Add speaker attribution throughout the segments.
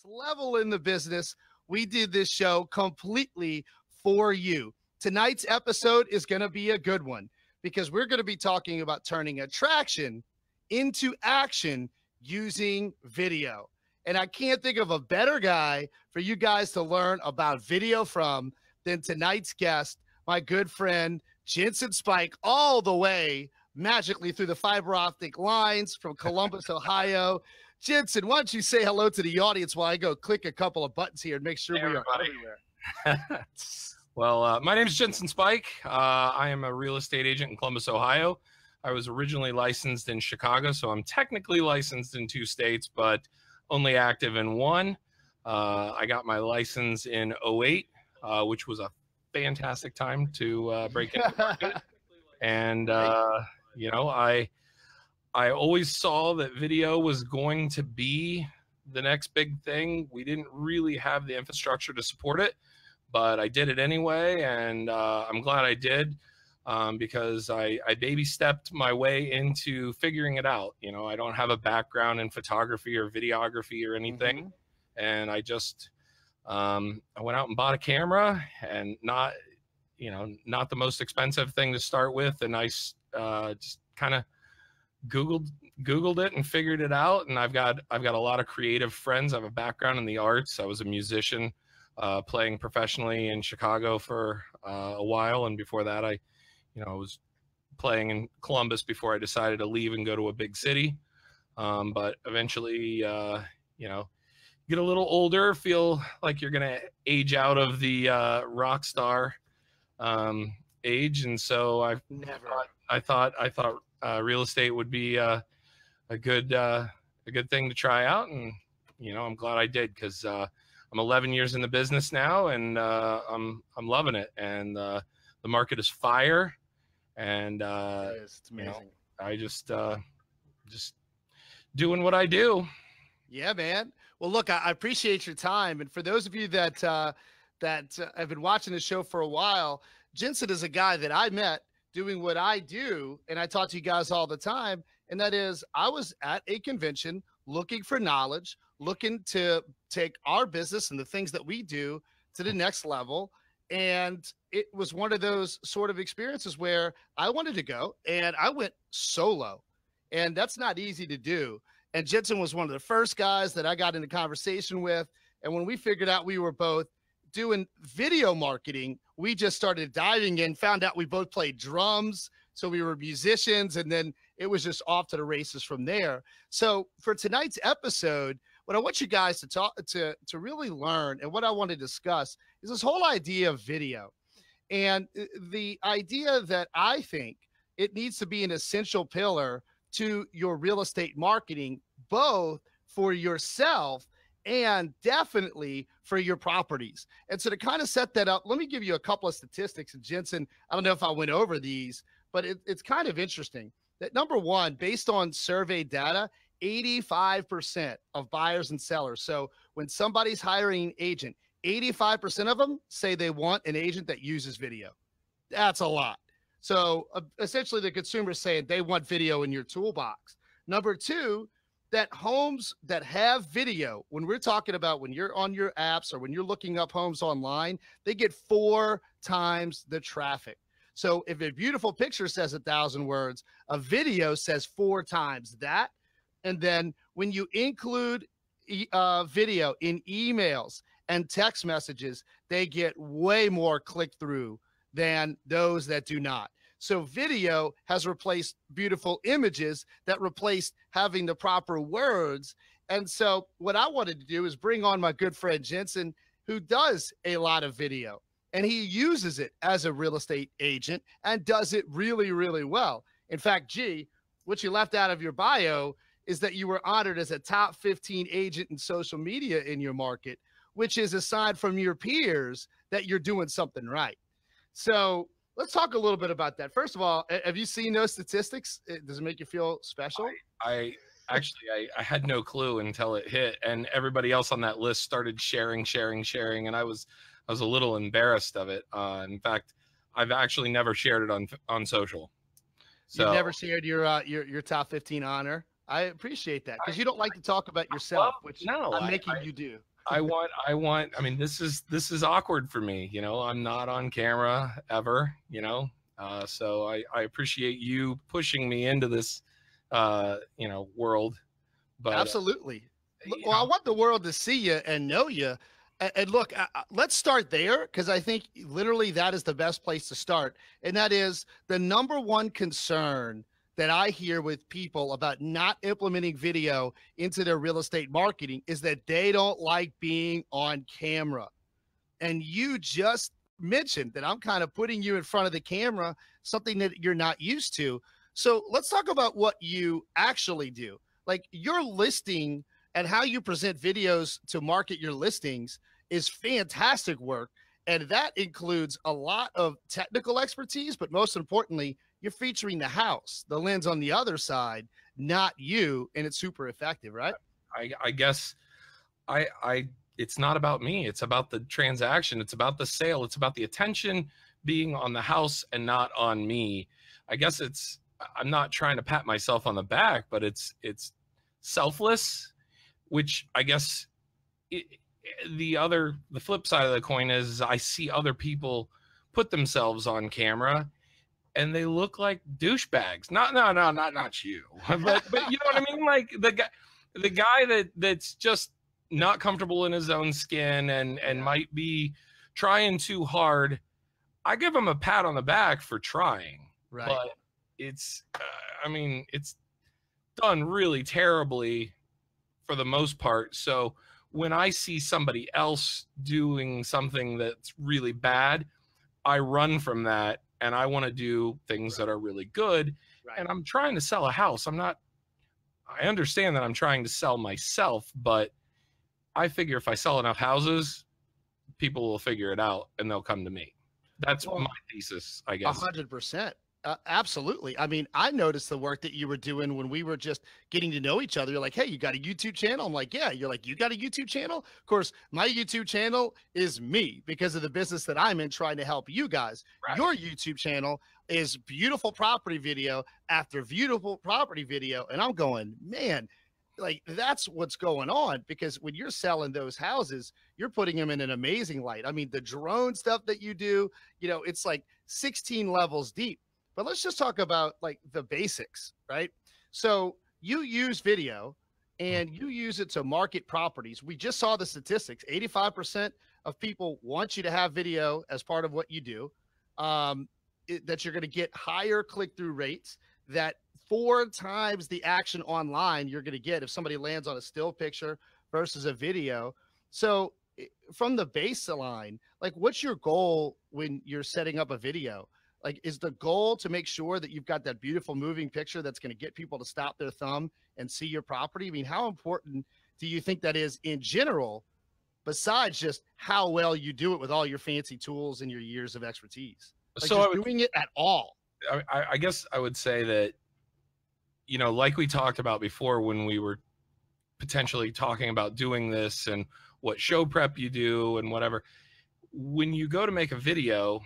Speaker 1: next level in the business, we did this show completely for you. Tonight's episode is going to be a good one because we're going to be talking about turning attraction into action using video. And I can't think of a better guy for you guys to learn about video from than tonight's guest, my good friend, Ginson Speich, all the way magically through the fiber optic lines from Columbus, Ohio. Ginson, why don't you say hello to the audience while I go click a couple of buttons here and make sure we are everywhere.
Speaker 2: Well, my name is Ginson Speich. I am a real estate agent in Columbus, Ohio. I was originally licensed in Chicago, so I'm technically licensed in 2 states, but only active in 1. I got my license in 08, which was a fantastic time to break into the market. And, you know, I always saw that video was going to be the next big thing. We didn't really have the infrastructure to support it, but I did it anyway, and I'm glad I did. Because I baby stepped my way into figuring it out. You know, I don't have a background in photography or videography or anything. And I just, I went out and bought a camera, and not the most expensive thing to start with. And I just kind of Googled it and figured it out. And I've got a lot of creative friends. I have a background in the arts. I was a musician, playing professionally in Chicago for a while. And before that, I was playing in Columbus before I decided to leave and go to a big city. But eventually, get a little older, feel like you're going to age out of the rock star age. And so I thought real estate would be a good thing to try out. And, I'm glad I did, because I'm 11 years in the business now, and I'm loving it. And the market is fire. And
Speaker 1: it's amazing.
Speaker 2: I just doing what I do.
Speaker 1: Yeah, man. Well, look, I appreciate your time, and for those of you that have been watching the show for a while, Ginson is a guy that I met doing what I do, and I talk to you guys all the time, and that is I was at a convention looking for knowledge, looking to take our business and the things that we do to the next level. And it was one of those sort of experiences where I wanted to go, and I went solo, and that's not easy to do. And Ginson was one of the first guys that I got into conversation with. And when we figured out we were both doing video marketing, we just started diving in, found out we both played drums. So we were musicians, and then it was just off to the races from there. So for tonight's episode, what I want you guys to talk to really learn, and what I want to discuss, is this whole idea of video, and the idea that I think it needs to be an essential pillar to your real estate marketing, both for yourself and definitely for your properties. And so to kind of set that up, let me give you a couple of statistics. And Ginson, I don't know if I went over these, but it's kind of interesting that, number one, based on survey data, 85% of buyers and sellers. So when somebody's hiring an agent, 85% of them say they want an agent that uses video. That's a lot. So essentially the consumer is saying they want video in your toolbox. Number two, that homes that have video, when we're talking about when you're on your apps or when you're looking up homes online, they get 4 times the traffic. So if a beautiful picture says 1,000 words, a video says 4 times that. And then when you include video in emails and text messages, they get way more click-through than those that do not. So video has replaced beautiful images that replaced having the proper words. And so what I wanted to do is bring on my good friend Ginson, who does a lot of video, and he uses it as a real estate agent and does it really, really well. In fact, G, what you left out of your bio is that you were honored as a top 15 agent in social media in your market, which is a sign from your peers that you're doing something right. So let's talk a little bit about that. First of all, have you seen those statistics? Does it make you feel special?
Speaker 2: I had no clue until it hit, and everybody else on that list started sharing, and I was a little embarrassed of it. In fact, I've actually never shared it on social.
Speaker 1: So you've never shared your top 15 honor. I appreciate that, because you don't like to talk about yourself, which I'm making you do.
Speaker 2: I mean, this is awkward for me. I'm not on camera ever, so I appreciate you pushing me into this, world. But
Speaker 1: Absolutely. Well, I want the world to see you and know you. And look, let's start there because I think literally that is the best place to start. And that is the number one concern that I hear with people about not implementing video into their real estate marketing is that they don't like being on camera. And you just mentioned that I'm kind of putting you in front of the camera, something that you're not used to. So let's talk about what you actually do. Like your listing and how you present videos to market your listings is fantastic work. And that includes a lot of technical expertise, but most importantly, you're featuring the house, the lens on the other side, not you. And it's super effective, right?
Speaker 2: I guess it's not about me. It's about the transaction. It's about the sale. It's about the attention being on the house and not on me. I guess I'm not trying to pat myself on the back, but it's selfless, which I guess the flip side of the coin is I see other people put themselves on camera and they look like douchebags. Not you, but you know what I mean? Like the guy that's just not comfortable in his own skin and might be trying too hard. I give him a pat on the back for trying,
Speaker 1: right?
Speaker 2: But it's done really terribly for the most part. So when I see somebody else doing something that's really bad, I run from that and I want to do things that are really good. Right. And I'm trying to sell a house. I understand that I'm trying to sell myself, but I figure if I sell enough houses, people will figure it out and they'll come to me. That's my thesis, I guess.
Speaker 1: 100%. Absolutely. I mean, I noticed the work that you were doing when we were just getting to know each other. You're like, hey, you got a YouTube channel? I'm like, yeah. You're like, you got a YouTube channel? Of course, my YouTube channel is me because of the business that I'm in trying to help you guys. Right. Your YouTube channel is beautiful property video after beautiful property video. And I'm going, man, like that's what's going on, because when you're selling those houses, you're putting them in an amazing light. I mean, the drone stuff that you do, it's like 16 levels deep. But let's just talk about like the basics, right? So you use video and you use it to market properties. We just saw the statistics. 85% of people want you to have video as part of what you do, that you're going to get higher click-through rates, that 4 times the action online you're going to get if somebody lands on a still picture versus a video. So from the baseline, like what's your goal when you're setting up a video? Like, is the goal to make sure that you've got that beautiful moving picture that's going to get people to stop their thumb and see your property? I mean, how important do you think that is in general, besides just how well you do it with all your fancy tools and your years of expertise? Like, so doing it at all.
Speaker 2: I guess I would say that, like we talked about before when we were potentially talking about doing this and what show prep you do and whatever, when you go to make a video,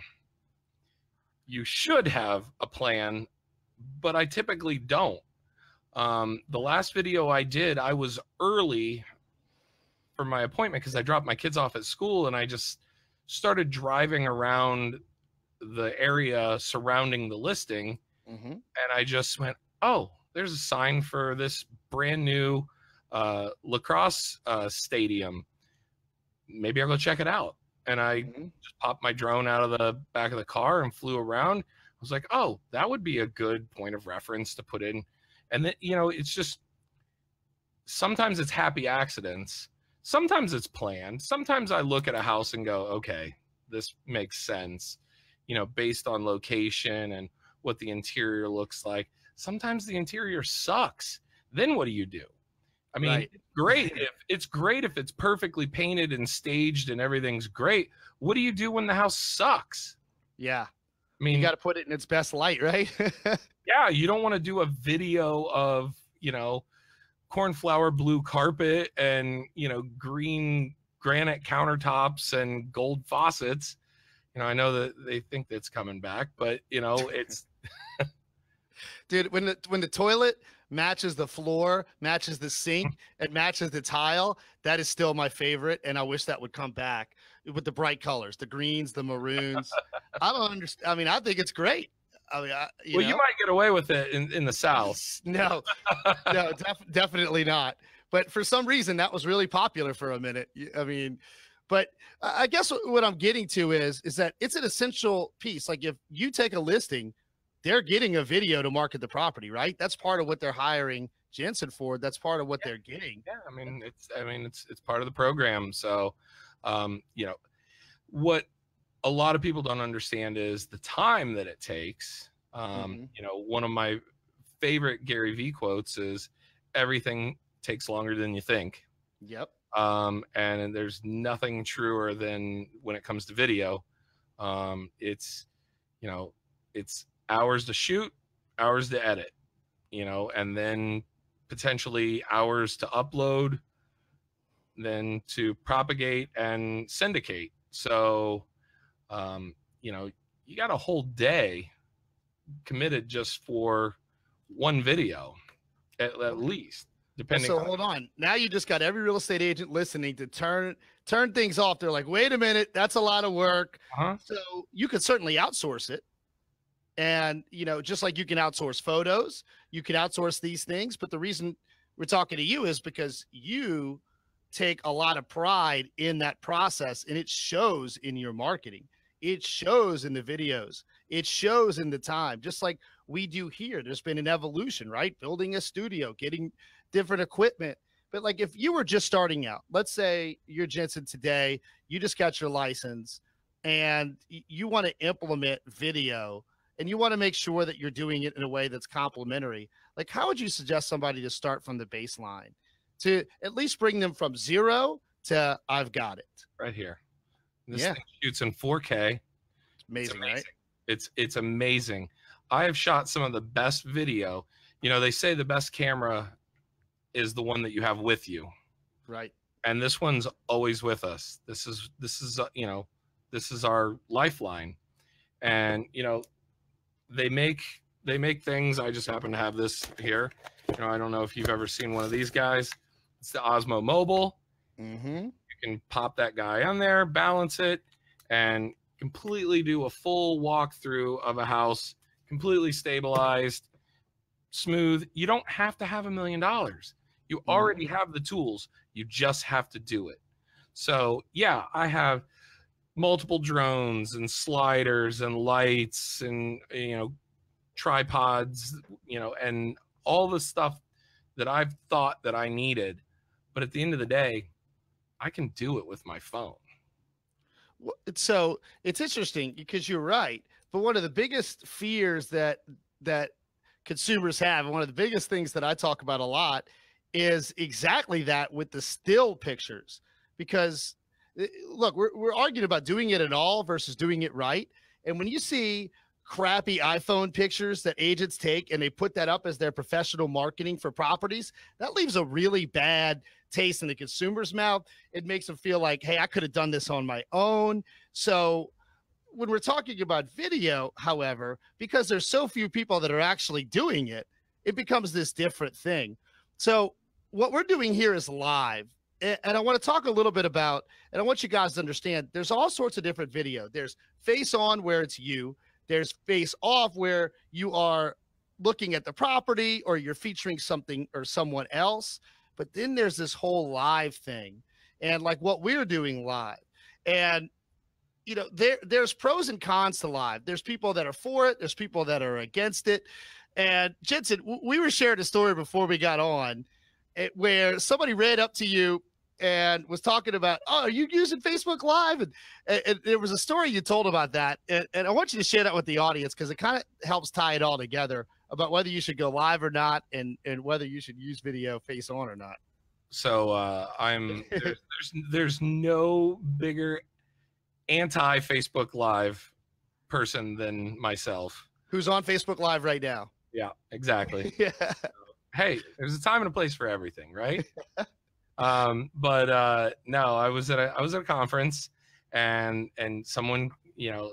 Speaker 2: you should have a plan, but I typically don't. The last video I did, I was early for my appointment because I dropped my kids off at school and I just started driving around the area surrounding the listing. Mm-hmm. And I just went, oh, there's a sign for this brand new lacrosse stadium. Maybe I'll go check it out. And I just popped my drone out of the back of the car and flew around. I was like, oh, that would be a good point of reference to put in. And then, it's just, sometimes it's happy accidents. Sometimes it's planned. Sometimes I look at a house and go, okay, this makes sense, based on location and what the interior looks like. Sometimes the interior sucks. Then what do you do? I mean, right. It's great if it's perfectly painted and staged and everything's great. What do you do when the house sucks?
Speaker 1: Yeah. I mean, you got to put it in its best light, right?
Speaker 2: Yeah. You don't want to do a video of, cornflower blue carpet and, green granite countertops and gold faucets. I know that they think that's coming back, but it's
Speaker 1: dude, when the toilet matches the floor, matches the sink, and matches the tile, that is still my favorite. And I wish that would come back with the bright colors, the greens, the maroons. I don't understand. I mean, I think it's great. I mean,
Speaker 2: Well, you might get away with it in the South.
Speaker 1: No, no, definitely not. But for some reason, that was really popular for a minute. I mean, but I guess what I'm getting to is that it's an essential piece. Like if you take a listing, they're getting a video to market the property, right? That's part of what they're hiring Ginson for. That's part of what they're getting.
Speaker 2: Yeah, I mean, it's part of the program. So, you know, what a lot of people don't understand is the time that it takes. You know, one of my favorite Gary Vee quotes is everything takes longer than you think.
Speaker 1: Yep.
Speaker 2: And there's nothing truer than when it comes to video. It's, you know, it's hours to shoot, hours to edit, you know, and then potentially hours to upload, then to propagate and syndicate. So, you know, you got a whole day committed just for one video at least, depending.
Speaker 1: So hold on. Now you just got every real estate agent listening to turn things off. They're like, wait a minute, that's a lot of work. So you could certainly outsource it. And, you know, just like you can outsource photos, you can outsource these things. But the reason we're talking to you is because you take a lot of pride in that process, and it shows in your marketing. It shows in the videos. It shows in the time, just like we do here. There's been an evolution, right? Building a studio, getting different equipment. But like if you were just starting out, let's say you're Ginson today, you just got your license and you want to implement video and you want to make sure that you're doing it in a way that's complementary. Like, how would you suggest somebody to start from the baseline to at least bring them from 0 to I've got it?
Speaker 2: Right here. This thing shoots in 4K.
Speaker 1: It's amazing, right?
Speaker 2: It's amazing. I have shot some of the best video. You know, they say the best camera is the one that you have with you.
Speaker 1: Right. And
Speaker 2: this one's always with us. This is you know, this is our lifeline. And, you know, they make things. I just happen to have this here. You know, I don't know if you've ever seen one of these guys. It's the Osmo Mobile. You can pop that guy on there, balance it, and completely do a full walkthrough of a house, completely stabilized, smooth. You don't have to have $1 million. You already have the tools. You just have to do it. So yeah, I have multiple drones and sliders and lights and, you know, tripods, you know, and all the stuff that I've thought that I needed. But at the end of the day, I can do it with my phone.
Speaker 1: So it's interesting because you're right. But one of the biggest fears that consumers have, and one of the biggest things that I talk about a lot, is exactly that with the still pictures. Because look, we're arguing about doing it at all versus doing it right. And when you see crappy iPhone pictures that agents take and they put that up as their professional marketing for properties, that leaves a really bad taste in the consumer's mouth. It makes them feel like, hey, I could have done this on my own. So when we're talking about video, however, because there's so few people that are actually doing it, it becomes this different thing. So what we're doing here is live. And I want to talk a little bit about, and I want you guys to understand, there's all sorts of different video. There's face on where it's you. There's face off where you are looking at the property or you're featuring something or someone else. But then there's this whole live thing, and like what we're doing live. And, you know, there's pros and cons to live. There's people that are for it. There's people that are against it. And Ginson, we were sharing a story before we got on where somebody ran up to you and was talking about, oh, are you using Facebook Live? And there was a story you told about that. And I want you to share that with the audience because it kind of helps tie it all together about whether you should go live or not and whether you should use video face on or not.
Speaker 2: So there's no bigger anti-Facebook Live person than myself.
Speaker 1: Who's on Facebook Live right now.
Speaker 2: Yeah, exactly.
Speaker 1: Yeah.
Speaker 2: So, hey, there's a time and a place for everything, right? No, I was at a conference and someone,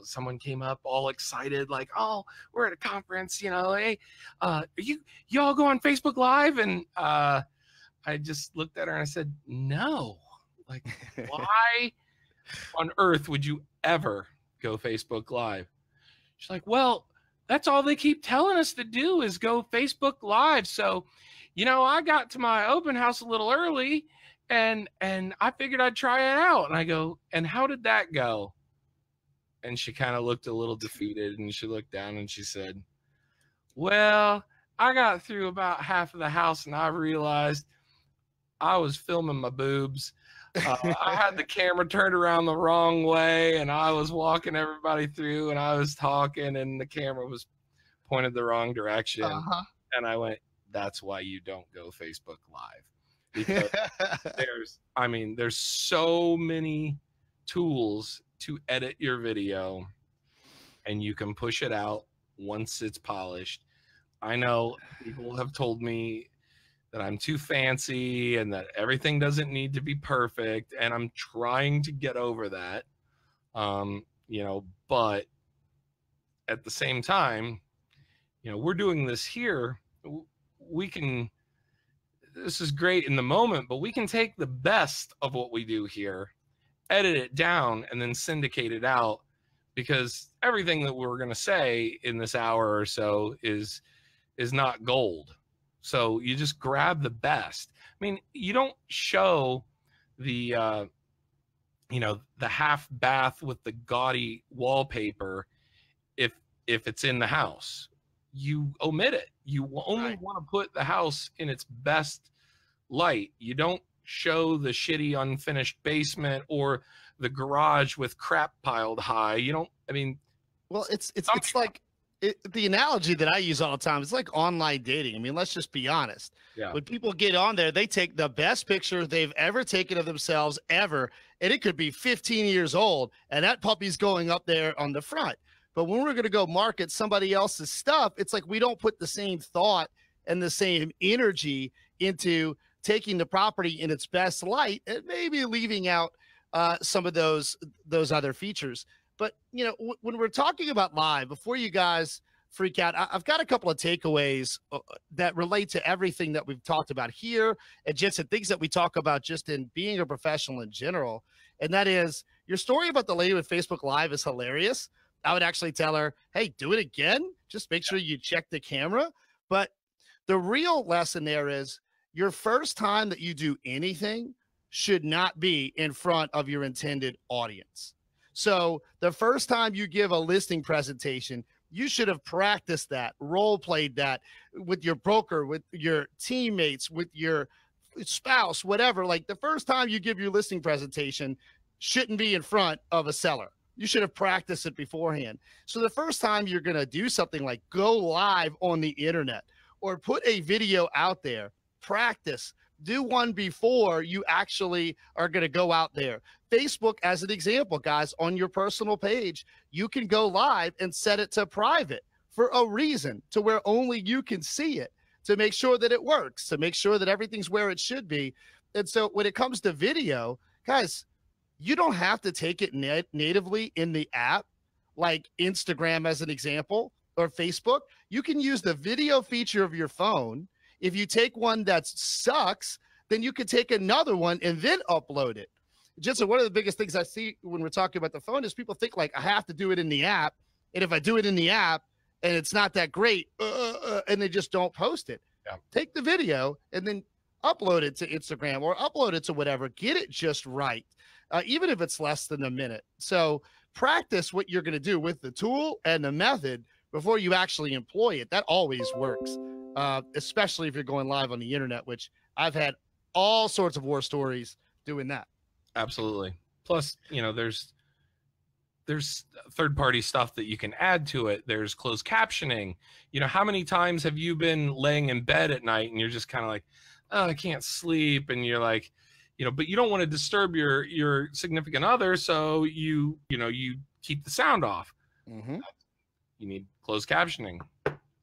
Speaker 2: someone came up all excited, like, oh, we're at a conference, hey, you all go on Facebook Live? And I just looked at her and I said, no, like, why on earth would you ever go Facebook Live? She's like, well, that's all they keep telling us to do is go Facebook Live. So, I got to my open house a little early and I figured I'd try it out. And I go, and how did that go? And she kind of looked a little defeated, and she looked down and she said, well, I got through about half of the house and I realized I was filming my boobs. I had the camera turned around the wrong way, and I was walking everybody through, and I was talking, and the camera was pointed the wrong direction. And I went, that's why you don't go Facebook Live. Because there's so many tools to edit your video, and you can push it out once it's polished. I know people have told me that I'm too fancy and that everything doesn't need to be perfect, and I'm trying to get over that. But at the same time, we're doing this here. This is great in the moment, but we can take the best of what we do here, edit it down, and then syndicate it out, because everything that we're going to say in this hour or so is not gold. So you just grab the best. I mean, you don't show the half bath with the gaudy wallpaper if it's in the house. You omit it. You only want to put the house in its best light. You don't show the shitty unfinished basement or the garage with crap piled high.
Speaker 1: Well, it's like the analogy that I use all the time is like online dating. I mean, let's just be honest.
Speaker 2: Yeah.
Speaker 1: When people get on there, they take the best picture they've ever taken of themselves ever, and it could be 15 years old, and that puppy's going up there on the front. But when we're going to go market somebody else's stuff, it's like we don't put the same thought and the same energy into taking the property in its best light and maybe leaving out some of those other features. But, when we're talking about live, before you guys freak out, I've got a couple of takeaways that relate to everything that we've talked about here and just things that we talk about just in being a professional in general. And that is, your story about the lady with Facebook Live is hilarious. I would actually tell her, hey, do it again. Just make sure you check the camera. But the real lesson there is your first time that you do anything should not be in front of your intended audience. So the first time you give a listing presentation, you should have practiced that, role played that with your broker, with your teammates, with your spouse, whatever. Like the first time you give your listing presentation shouldn't be in front of a seller. You should have practiced it beforehand. So the first time you're going to do something like go live on the internet or put a video out there, practice. Do one before you actually are going to go out there. Facebook, as an example, guys, on your personal page, you can go live and set it to private for a reason, to where only you can see it, to make sure that it works, to make sure that everything's where it should be. And so when it comes to video, guys, you don't have to take it natively in the app, like Instagram as an example, or Facebook. You can use the video feature of your phone. If you take one that sucks, then you could take another one and then upload it. Ginson, one of the biggest things I see when we're talking about the phone is people think like I have to do it in the app. And if I do it in the app and it's not that great, and they just don't post it.
Speaker 2: Yeah.
Speaker 1: Take the video and then upload it to Instagram or upload it to whatever. Get it just right, even if it's less than a minute. So practice what you're going to do with the tool and the method before you actually employ it. That always works, especially if you're going live on the internet, which I've had all sorts of war stories doing that.
Speaker 2: Absolutely. Plus, there's third-party stuff that you can add to it. There's closed captioning. How many times have you been laying in bed at night and you're just kind of like, oh, I can't sleep, and you're like, but you don't want to disturb your significant other, so you keep the sound off.
Speaker 1: Mm-hmm.
Speaker 2: You need closed captioning.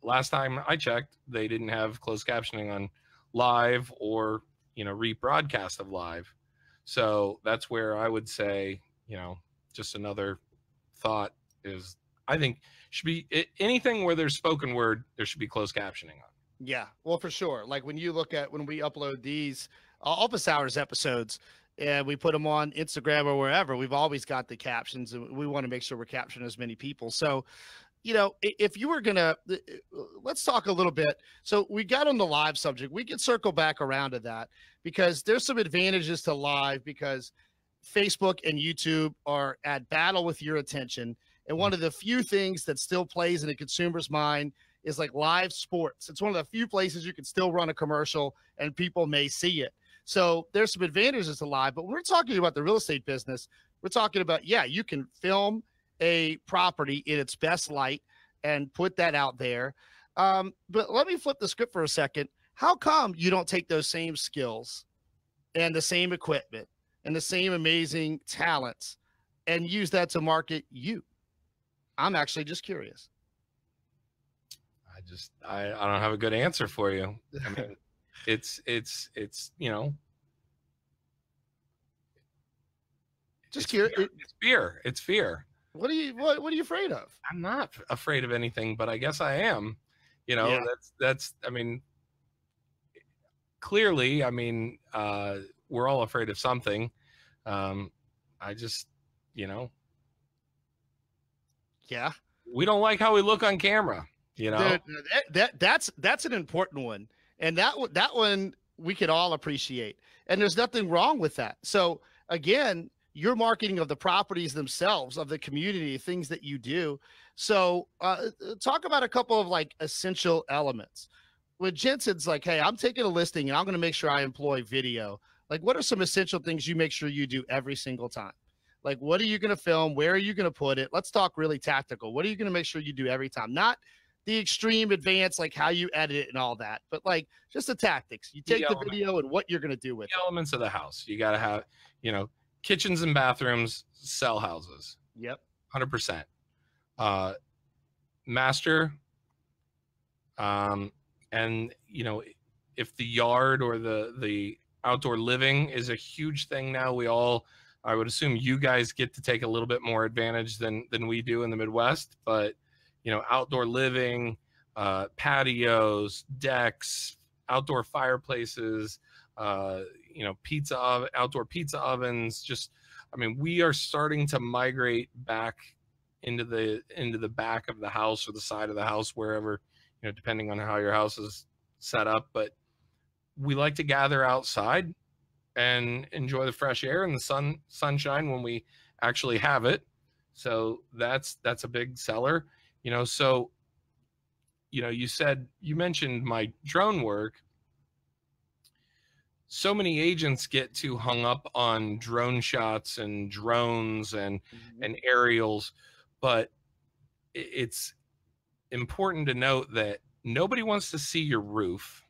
Speaker 2: Last time I checked, they didn't have closed captioning on live or rebroadcast of live. So that's where I would say, just another thought is, I think should be anything where there's spoken word, there should be closed captioning on.
Speaker 1: Yeah, well, for sure. Like when you look at when we upload these office hours episodes and we put them on Instagram or wherever, we've always got the captions, and we want to make sure we're capturing as many people. So, if you were gonna, let's talk a little bit. So we got on the live subject. We can circle back around to that because there's some advantages to live because Facebook and YouTube are at battle with your attention. And one of the few things that still plays in a consumer's mind is like live sports. It's one of the few places you can still run a commercial and people may see it. So there's some advantages to live, but when we're talking about the real estate business, we're talking about, yeah, you can film a property in its best light and put that out there. But let me flip the script for a second. How come you don't take those same skills and the same equipment and the same amazing talents and use that to market you? I'm actually just curious.
Speaker 2: I don't have a good answer for you. I mean, it's
Speaker 1: just curious.
Speaker 2: It's fear. It's fear.
Speaker 1: What are you afraid of?
Speaker 2: I'm not afraid of anything, but I guess I am. Yeah. That's I mean, clearly, I mean, we're all afraid of something. I just,
Speaker 1: yeah.
Speaker 2: We don't like how we look on camera,
Speaker 1: Dude, that's an important one. And that one we can all appreciate. And there's nothing wrong with that. So again, your marketing of the properties themselves, of the community, things that you do. So talk about a couple of like essential elements. When Ginson's like, hey, I'm taking a listing and I'm going to make sure I employ video. Like, what are some essential things you make sure you do every single time? Like, what are you going to film? Where are you going to put it? Let's talk really tactical. What are you going to make sure you do every time? Not the extreme advanced, like how you edit it and all that, but like just the tactics. You take the video and what you're going to do with
Speaker 2: the elements of the house. You got to have, kitchens and bathrooms sell houses.
Speaker 1: Yep.
Speaker 2: 100%. Master. And if the yard or the outdoor living is a huge thing now, I would assume you guys get to take a little bit more advantage than we do in the Midwest, but outdoor living, patios, decks, outdoor fireplaces, outdoor pizza ovens. We are starting to migrate back into the back of the house or the side of the house, wherever, depending on how your house is set up. But we like to gather outside and enjoy the fresh air and the sunshine when we actually have it. So that's a big seller. So you mentioned my drone work. So many agents get too hung up on drone shots and drones and aerials, but it's important to note that nobody wants to see your roof.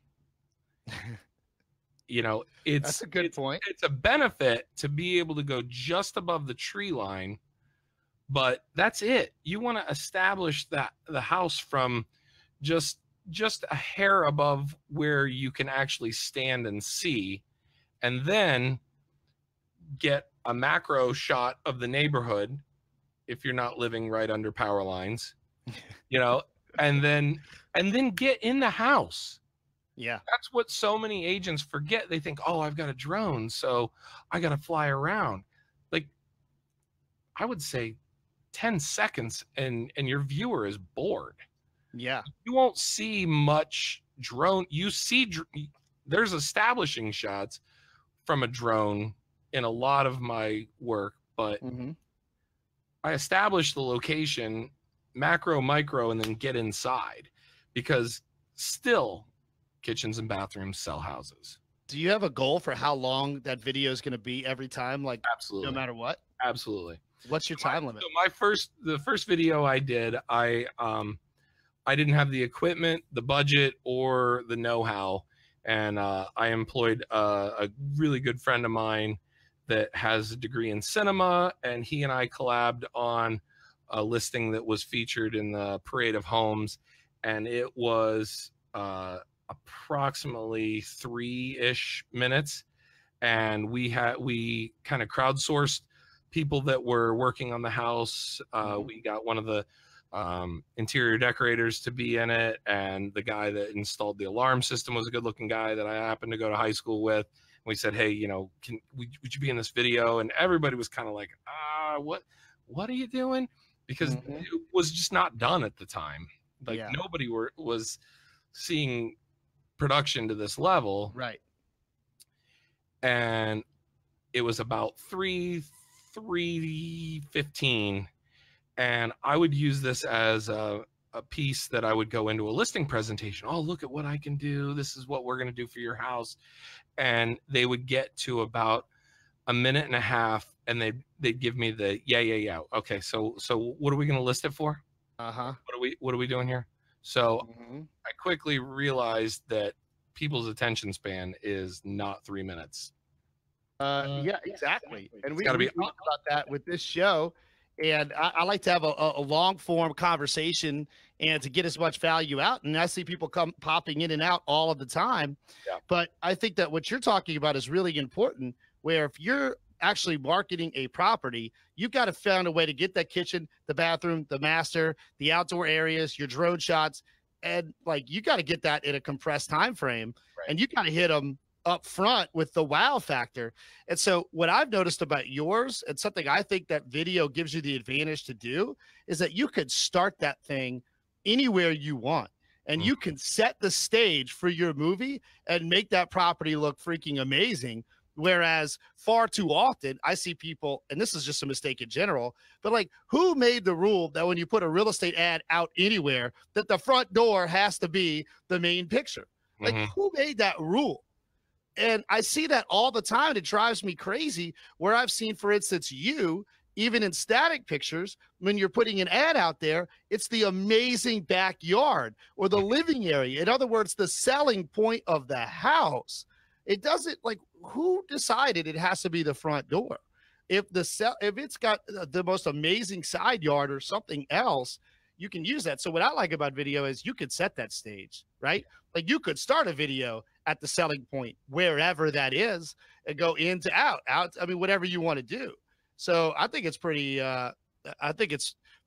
Speaker 1: That's a good point.
Speaker 2: It's a benefit to be able to go just above the tree line, but that's it. You want to establish that the house from just a hair above where you can actually stand and see, and then get a macro shot of the neighborhood if you're not living right under power lines, and then get in the house.
Speaker 1: Yeah.
Speaker 2: That's what so many agents forget. They think, oh, I've got a drone, so I got to fly around. Like, I would say 10 seconds and your viewer is bored.
Speaker 1: Yeah.
Speaker 2: You won't see much drone. There's establishing shots from a drone in a lot of my work, but I establish the location, macro, micro, and then get inside, because still kitchens and bathrooms sell houses.
Speaker 1: Do you have a goal for how long that video is going to be every time? Like,
Speaker 2: absolutely,
Speaker 1: no matter what?
Speaker 2: Absolutely.
Speaker 1: What's your time limit?
Speaker 2: So the first video I did, I didn't have the equipment, the budget, or the know-how, and I employed a really good friend of mine that has a degree in cinema, and he and I collabed on a listing that was featured in the Parade of Homes, and it was approximately 3-ish minutes, and we kind of crowdsourced people that were working on the house. We got one of the interior decorators to be in it, and the guy that installed the alarm system was a good looking guy that I happened to go to high school with. And we said, hey, you know, would you be in this video? And everybody was kind of like, what are you doing? Because it was just not done at the time. Like nobody was seeing production to this level.
Speaker 1: Right.
Speaker 2: And it was about 3:15, and I would use this as a piece that I would go into a listing presentation. Oh, look at what I can do. This is what we're going to do for your house. And they would get to about a minute and a half, and they'd give me the yeah. Okay, so what are we going to list it for? What are we doing here? So I quickly realized that people's attention span is not 3 minutes.
Speaker 1: Yeah, exactly. And we talk about that with this show. And I like to have a long form conversation and to get as much value out. And I see people popping in and out all of the time.
Speaker 2: Yeah.
Speaker 1: But I think that what you're talking about is really important, where if you're actually marketing a property, you've got to find a way to get that kitchen, the bathroom, the master, the outdoor areas, your drone shots. And like, you got to get that in a compressed time frame, and you got to hit them up front with the wow factor. And so what I've noticed about yours, and something I think that video gives you the advantage to do, is that you could start that thing anywhere you want, and you can set the stage for your movie and make that property look freaking amazing. Whereas far too often I see people, and this is just a mistake in general, but like, who made the rule that when you put a real estate ad out anywhere, that the front door has to be the main picture? Like, who made that rule? And I see that all the time. And it drives me crazy, where I've seen, for instance, even in static pictures, when you're putting an ad out there, it's the amazing backyard or the living area. In other words, the selling point of the house. It doesn't, like, who decided it has to be the front door? If it's got the most amazing side yard or something else, you can use that. So what I like about video is you could set that stage, right? Like, you could start a video at the selling point, wherever that is, and go into out. I mean, whatever you want to do. So I think it's pretty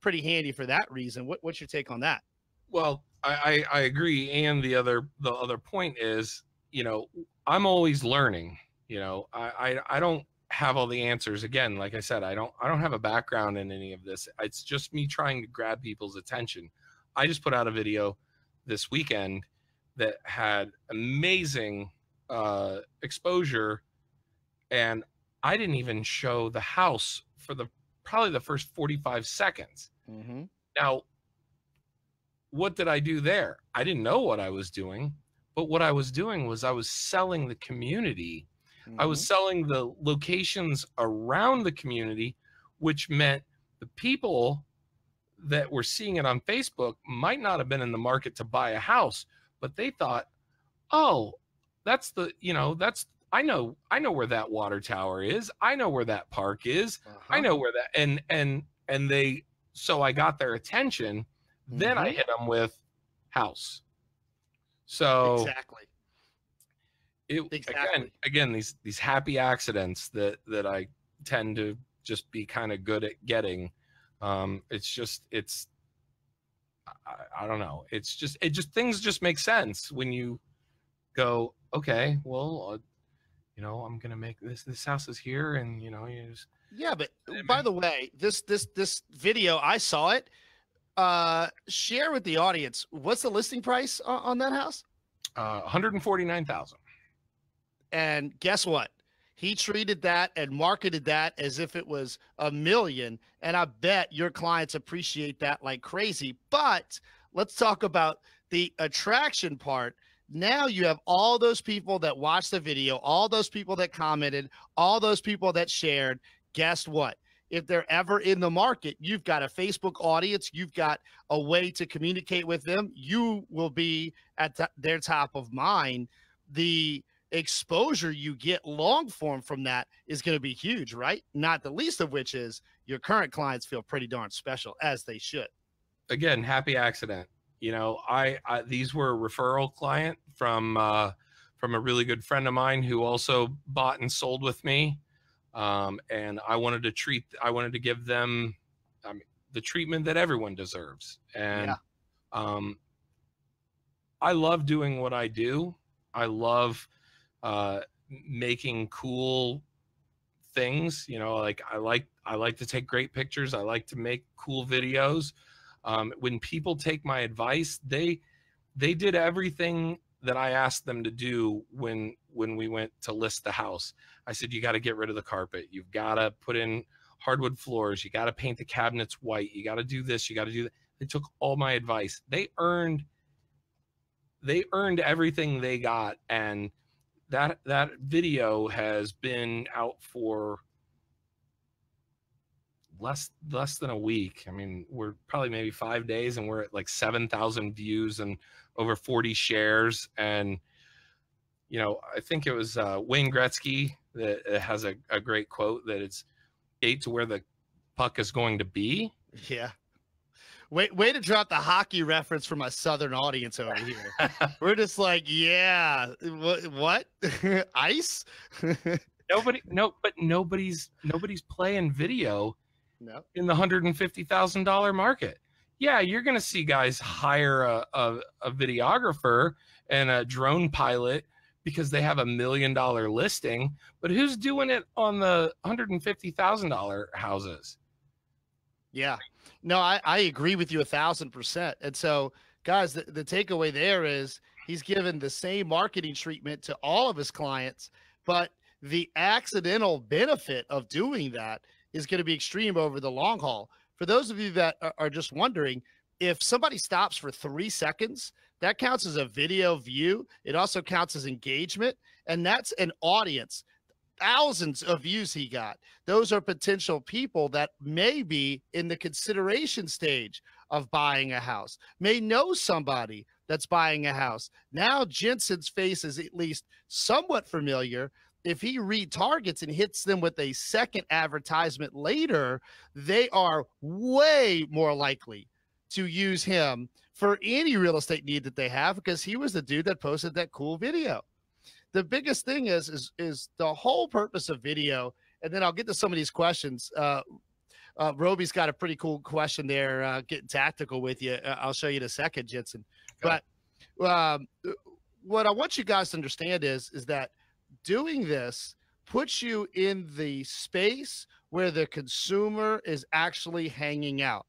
Speaker 1: pretty handy for that reason. What's your take on that?
Speaker 2: Well, I agree. And the other point is, you know, I'm always learning. You know, I don't have all the answers. Again, like I said, I don't have a background in any of this. It's just me trying to grab people's attention. I just put out a video this weekend that had amazing exposure, and I didn't even show the house for probably the first 45 seconds. Now, what did I do there? I didn't know what I was doing, but what I was doing was I was selling the community. I was selling the locations around the community, which meant the people that were seeing it on Facebook might not have been in the market to buy a house, but they thought, oh, that's I know where that water tower is. I know where that park is. I know where that, and so I got their attention. Then I hit them with house. So
Speaker 1: exactly.
Speaker 2: Again, these happy accidents that I tend to just be kind of good at getting. I don't know. Things just make sense when you go, okay, well, you know, I'm gonna make this house is here, and you know,
Speaker 1: yeah. But by the way, this video, I saw it. Share with the audience, what's the listing price on that house?
Speaker 2: 149,000.
Speaker 1: And guess what? He treated that and marketed that as if it was $1 million. And I bet your clients appreciate that like crazy. But let's talk about the attraction part. Now you have all those people that watched the video, all those people that commented, all those people that shared. Guess what? If they're ever in the market, you've got a Facebook audience, you've got a way to communicate with them. You will be at their top of mind. The exposure you get long form from that is going to be huge, right? Not the least of which is your current clients feel pretty darn special, as they should.
Speaker 2: Again, happy accident. You know, these were a referral client from a really good friend of mine who also bought and sold with me. And I wanted to give them, I mean, the treatment that everyone deserves. And I love doing what I do. I love making cool things. You know, like I like to take great pictures. I like to make cool videos. When people take my advice, they did everything that I asked them to do when we went to list the house. I said, you got to get rid of the carpet. You've got to put in hardwood floors. You got to paint the cabinets white. You got to do this. You got to do that. They took all my advice. They earned everything they got. And that video has been out for less than a week. I mean, we're probably maybe 5 days and we're at like 7,000 views and over 40 shares. And, you know, I think it was Wayne Gretzky that has a great quote that it's skate to where the puck is going to be.
Speaker 1: Yeah. Way to drop the hockey reference for my Southern audience over here. We're just like, yeah, what? Ice?
Speaker 2: Nobody's playing video
Speaker 1: no.
Speaker 2: in the $150,000 market. Yeah, you're going to see guys hire a videographer and a drone pilot because they have $1 million listing, but who's doing it on the $150,000 houses?
Speaker 1: Yeah, no, I agree with you 1,000%. And so, guys, the takeaway there is he's given the same marketing treatment to all of his clients, but the accidental benefit of doing that is going to be extreme over the long haul. For those of you that are just wondering, if somebody stops for 3 seconds, that counts as a video view. It also counts as engagement, and that's an audience. Thousands of views he got. Those are potential people that may be in the consideration stage of buying a house, may know somebody that's buying a house. Now Ginson's face is at least somewhat familiar. If he retargets and hits them with a second advertisement later, they are way more likely to use him for any real estate need that they have, because he was the dude that posted that cool video. The biggest thing is the whole purpose of video. And then I'll get to some of these questions. Roby's got a pretty cool question there, getting tactical with you. I'll show you in a second, Ginson. Okay. But what I want you guys to understand is that doing this puts you in the space where the consumer is actually hanging out.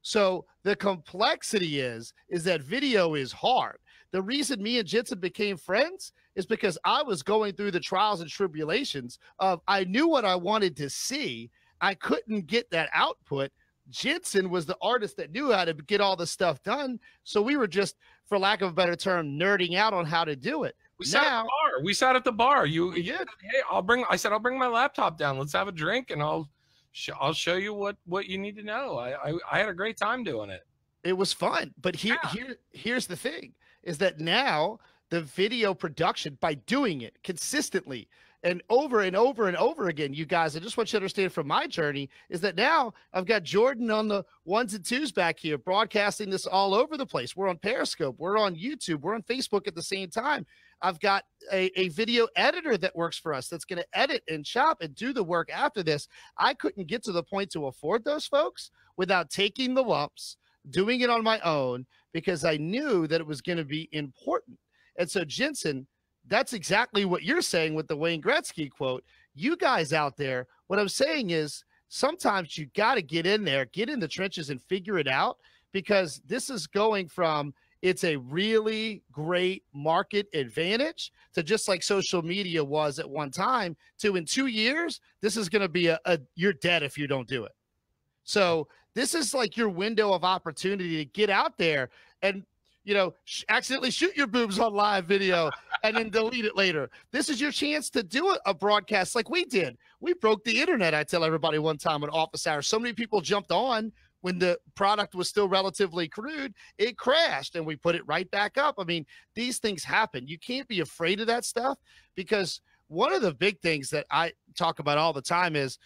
Speaker 1: So the complexity is that video is hard. The reason me and Ginson became friends is because I was going through the trials and tribulations of, I knew what I wanted to see. I couldn't get that output. Ginson was the artist that knew how to get all the stuff done. So we were just, for lack of a better term, nerding out on how to do it.
Speaker 2: We sat at the bar. You said, hey, I'll bring my laptop down. Let's have a drink and I'll show you what you need to know. I had a great time doing it.
Speaker 1: It was fun. But here's the thing, is that now the video production, by doing it consistently and over and over and over again, you guys, I just want you to understand from my journey, is that now I've got Jordan on the 1s and 2s back here broadcasting this all over the place. We're on Periscope, we're on YouTube, we're on Facebook at the same time. I've got a video editor that works for us that's going to edit and chop and do the work after this. I couldn't get to the point to afford those folks without taking the lumps, doing it on my own, because I knew that it was going to be important. And so, Ginson, that's exactly what you're saying with the Wayne Gretzky quote. You guys out there, what I'm saying is sometimes you got to get in there, get in the trenches and figure it out, because this is going from, it's a really great market advantage to just like social media was at one time, to in 2 years, this is going to be you're dead if you don't do it. So this is like your window of opportunity to get out there and, you know, accidentally shoot your boobs on live video and then delete it later. This is your chance to do a broadcast like we did. We broke the internet. I tell everybody one time on office hours, so many people jumped on when the product was still relatively crude, it crashed and we put it right back up. I mean, these things happen. You can't be afraid of that stuff, because one of the big things that I talk about all the time is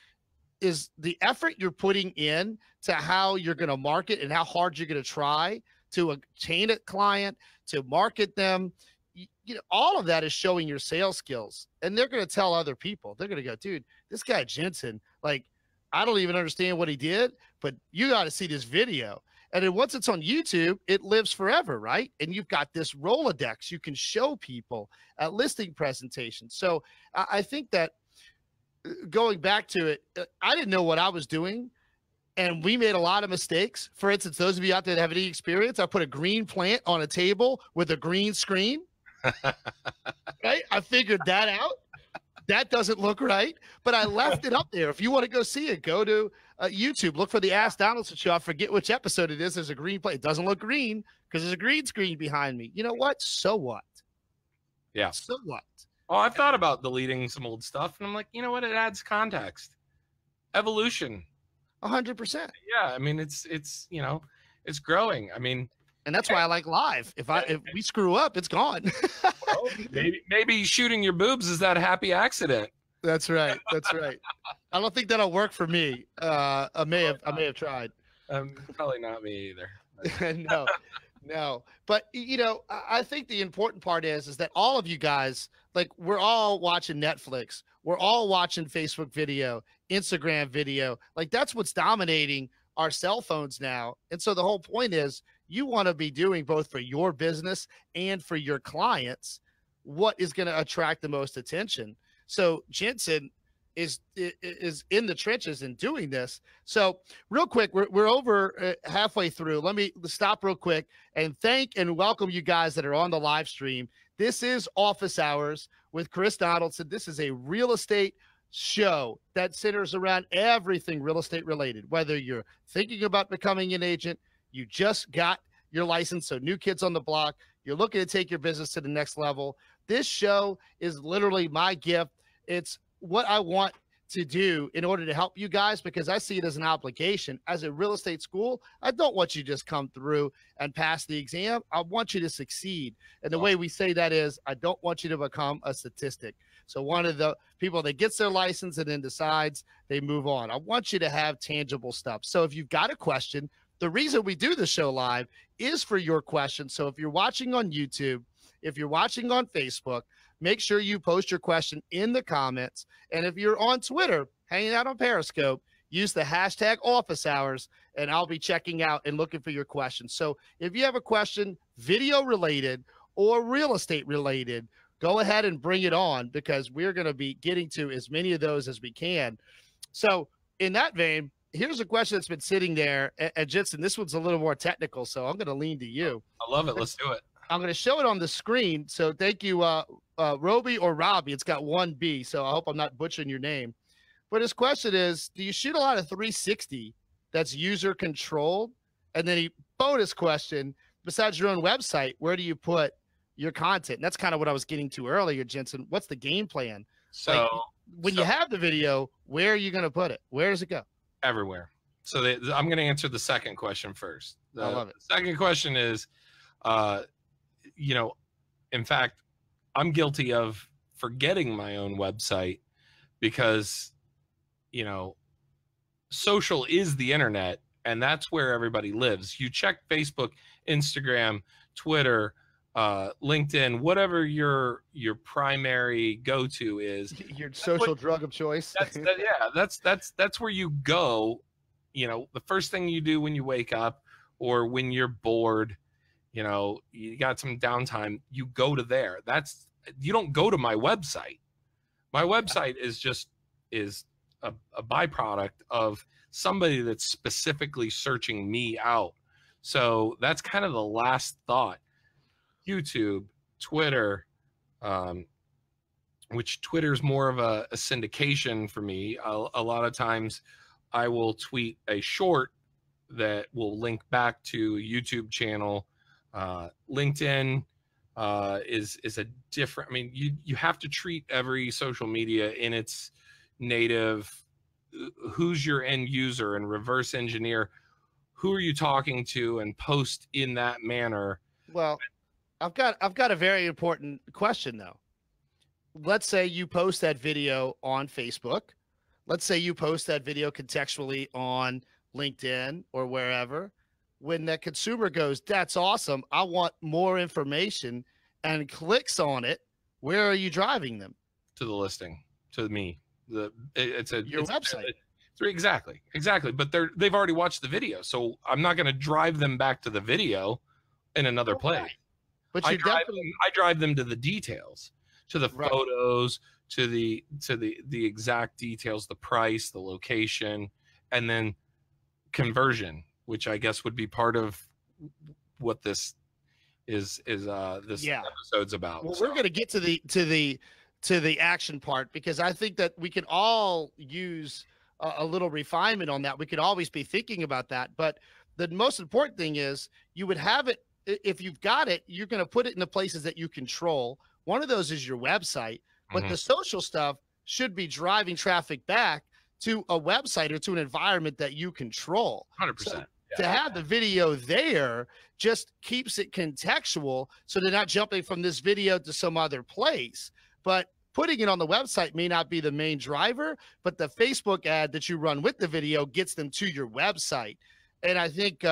Speaker 1: the effort you're putting in to how you're going to market and how hard you're going to try to obtain a client, to market them. you know, all of that is showing your sales skills, and they're going to tell other people. They're going to go, dude, this guy Ginson, like, I don't even understand what he did, but you got to see this video. And then once it's on YouTube, it lives forever, right? And you've got this Rolodex you can show people at listing presentations. So I think that going back to it, I didn't know what I was doing. And we made a lot of mistakes. For instance, those of you out there that have any experience, I put a green plant on a table with a green screen. Right? I figured that out. That doesn't look right, but I left it up there. If you want to go see it, go to YouTube. Look for the Ask Donaldson show. I forget which episode it is. There's a green plate. It doesn't look green because there's a green screen behind me. You know what? So what?
Speaker 2: Yeah.
Speaker 1: So what?
Speaker 2: Oh, I've thought about deleting some old stuff, and I'm like, you know what? It adds context. Evolution.
Speaker 1: 100%.
Speaker 2: Yeah, I mean, it's you know, it's growing. I mean,
Speaker 1: and that's why I like live. If we screw up, it's gone.
Speaker 2: Well, maybe shooting your boobs is that happy accident.
Speaker 1: That's right. That's right. I don't think that'll work for me. I may have tried.
Speaker 2: Probably not me either.
Speaker 1: No. But you know, I think the important part is that all of you guys, like, we're all watching Netflix. We're all watching Facebook video, Instagram video. Like, that's what's dominating our cell phones now. And so the whole point is you want to be doing both for your business and for your clients what is going to attract the most attention. So Ginson is in the trenches and doing this. So real quick, we're over halfway through. Let me stop real quick and thank and welcome you guys that are on the live stream. This is Office Hours with Chris Donaldson. This is a real estate show that centers around everything real estate related, whether you're thinking about becoming an agent, you just got your license, so new kids on the block, you're looking to take your business to the next level. This show is literally my gift. It's what I want to do in order to help you guys, because I see it as an obligation. As a real estate school, I don't want you to just come through and pass the exam. I want you to succeed. And the way we say that is, I don't want you to become a statistic. So one of the people that gets their license and then decides they move on. I want you to have tangible stuff. So if you've got a question, the reason we do the show live is for your questions. So if you're watching on YouTube, if you're watching on Facebook, make sure you post your question in the comments. And if you're on Twitter, hanging out on Periscope, use the hashtag office hours, and I'll be checking out and looking for your questions. So if you have a question, video related or real estate related, go ahead and bring it on, because we're going to be getting to as many of those as we can. So in that vein, here's a question that's been sitting there. And Ginson, this one's a little more technical, so I'm going to lean to you.
Speaker 2: I love it. Let's do it.
Speaker 1: I'm going to show it on the screen. So thank you, Roby or Robbie. It's got one B, so I hope I'm not butchering your name. But his question is, do you shoot a lot of 360 that's user controlled? And then he bonus question, besides your own website, where do you put your content? And that's kind of what I was getting to earlier, Ginson. What's the game plan?
Speaker 2: So
Speaker 1: like, when you have the video, where are you going to put it? Where does it go?
Speaker 2: Everywhere. So I'm going to answer the second question first.
Speaker 1: I love it.
Speaker 2: The second question is, you know, in fact, I'm guilty of forgetting my own website because, you know, social is the internet, and that's where everybody lives. You check Facebook, Instagram, Twitter, LinkedIn, whatever your primary go-to is,
Speaker 1: your social drug of choice.
Speaker 2: That's where you go. You know, the first thing you do when you wake up or when you're bored, you know, you got some downtime, you go to there. You don't go to my website. My website is a byproduct of somebody that's specifically searching me out. So that's kind of the last thought. YouTube, Twitter, which Twitter's more of a syndication for me. A lot of times I will tweet a short that will link back to a YouTube channel. LinkedIn is a different, I mean, you have to treat every social media in its native, who's your end user, and reverse engineer who are you talking to and post in that manner.
Speaker 1: Well, I've got a very important question though. Let's say you post that video on Facebook. Let's say you post that video contextually on LinkedIn or wherever. When that consumer goes, that's awesome, I want more information, and clicks on it, where are you driving them?
Speaker 2: To the listing, to me. Your
Speaker 1: website.
Speaker 2: Exactly. But they've already watched the video, so I'm not going to drive them back to the video in another place.
Speaker 1: Right. But
Speaker 2: I drive them to the details, to the photos, to the exact details, the price, the location, and then conversion, which I guess would be part of what this is episode's about.
Speaker 1: Well, we're going to get to the action part, because I think that we can all use a little refinement on that. We could always be thinking about that, but the most important thing is you would have it. If you've got it, you're going to put it in the places that you control. One of those is your website, but the social stuff should be driving traffic back to a website or to an environment that you control.
Speaker 2: 100%.
Speaker 1: So to have the video there just keeps it contextual, so they're not jumping from this video to some other place. But putting it on the website may not be the main driver, but the Facebook ad that you run with the video gets them to your website. And I think,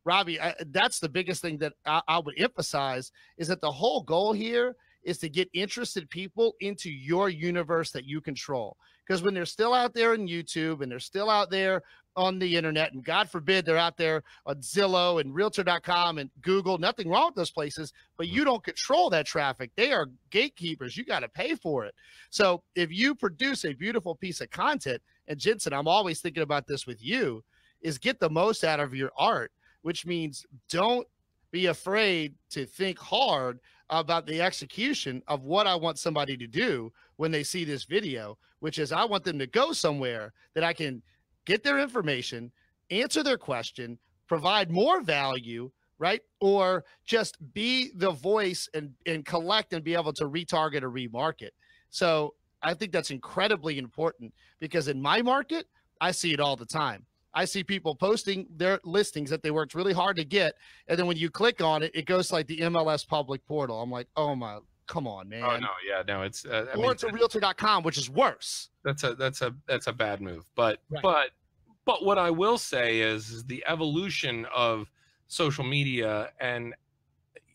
Speaker 1: Robbie, that's the biggest thing that I would emphasize, is that the whole goal here is to get interested people into your universe that you control. Because when they're still out there on YouTube and they're still out there on the internet, and God forbid they're out there on Zillow and Realtor.com and Google, nothing wrong with those places, but you don't control that traffic. They are gatekeepers. You got to pay for it. So if you produce a beautiful piece of content, and Ginson, I'm always thinking about this with you, is get the most out of your art, which means don't be afraid to think hard about the execution of what I want somebody to do when they see this video, which is I want them to go somewhere that I can get their information, answer their question, provide more value, right? Or just be the voice and collect and be able to retarget or remarket. So I think that's incredibly important, because in my market, I see it all the time. I see people posting their listings that they worked really hard to get, and then when you click on it, it goes to like the MLS public portal. I'm like, oh my, come on, man.
Speaker 2: Oh no, yeah, no, it's
Speaker 1: or it's a Realtor.com, which is worse.
Speaker 2: That's a bad move. But what I will say is the evolution of social media, and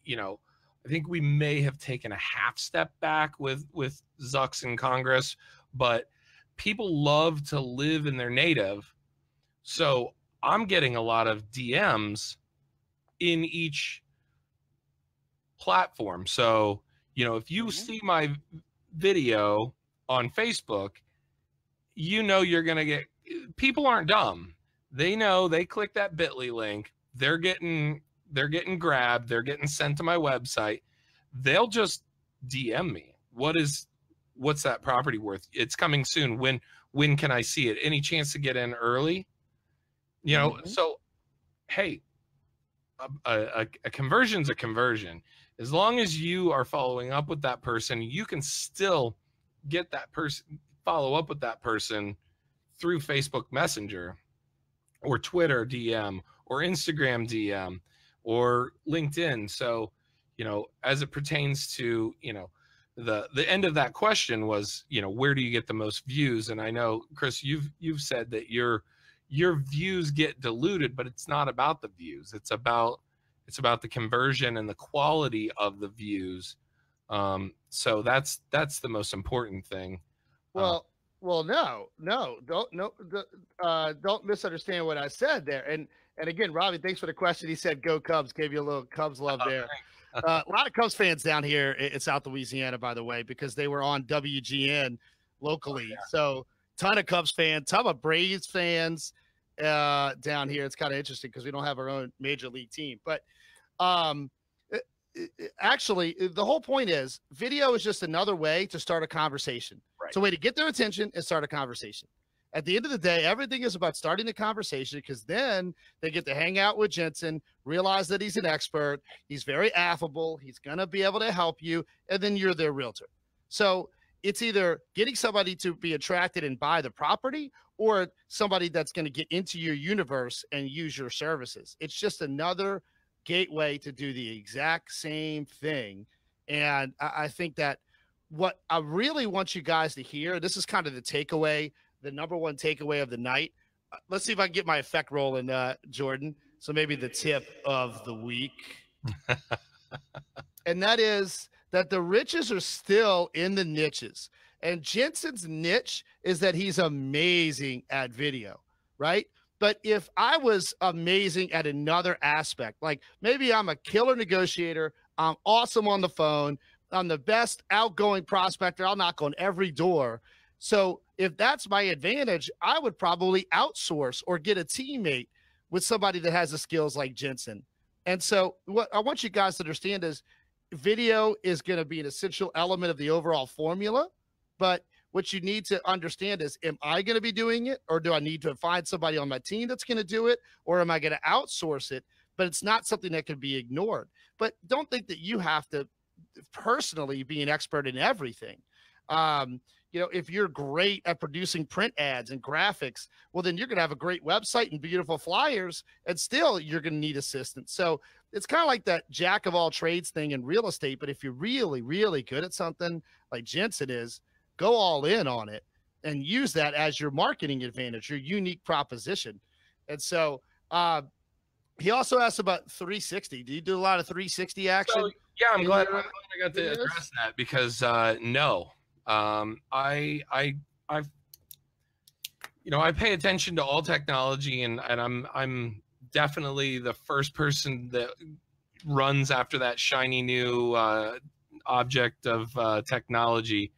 Speaker 2: I think we may have taken a half step back with Zucks in Congress, but people love to live in their native. So I'm getting a lot of DMs in each platform. So, if you see my video on Facebook, you're going to get, people aren't dumb. They know, they click that bit.ly link. They're getting grabbed. They're getting sent to my website. They'll just DM me. What's that property worth? It's coming soon. When can I see it? Any chance to get in early? So, hey, a conversion's a conversion. As long as you are following up with that person, you can still get that person, follow up with that person through Facebook Messenger or Twitter DM or Instagram DM or LinkedIn. So, as it pertains to, the end of that question was, where do you get the most views? And I know, Chris, you've said that your views get diluted, but it's not about the views. It's about the conversion and the quality of the views. So that's the most important thing.
Speaker 1: Well, don't misunderstand what I said there. And again, Robbie, thanks for the question. He said, "Go Cubs," gave you a little Cubs love there. A lot of Cubs fans down here in South Louisiana, by the way, because they were on WGN locally. Oh, yeah. So ton of Cubs fans, ton of Braves fans down here. It's kind of interesting because we don't have our own major league team. But actually, the whole point is video is just another way to start a conversation. Right. It's a way to get their attention and start a conversation. At the end of the day, everything is about starting the conversation, because then they get to hang out with Ginson, realize that he's an expert. He's very affable. He's going to be able to help you. And then you're their realtor. So it's either getting somebody to be attracted and buy the property, or somebody that's going to get into your universe and use your services. It's just another gateway to do the exact same thing. And I think that what I really want you guys to hear, this is kind of the takeaway, the number one takeaway of the night. Let's see if I can get my effect rolling, Jordan. So maybe the tip of the week. And that is that the riches are still in the niches. And Jinson's niche is that he's amazing at video, right? But if I was amazing at another aspect, like maybe I'm a killer negotiator, I'm awesome on the phone, I'm the best outgoing prospector, I'll knock on every door. So if that's my advantage, I would probably outsource or get a teammate with somebody that has the skills like Ginson. And so what I want you guys to understand is video is going to be an essential element of the overall formula. But what you need to understand is, am I going to be doing it, or do I need to find somebody on my team that's going to do it, or am I going to outsource it? But it's not something that can be ignored. But don't think that you have to personally be an expert in everything. You know, if you're great at producing print ads and graphics, well, then you're going to have a great website and beautiful flyers, and still you're going to need assistance. So it's kind of like that jack of all trades thing in real estate. But if you're really, really good at something like Ginson is, go all in on it and use that as your marketing advantage, your unique proposition. And so he also asked about 360. Do you do a lot of 360 action?
Speaker 2: So, yeah, I'm glad I got to address that, because no. I've you know, I pay attention to all technology, and I'm definitely the first person that runs after that shiny new object of technology.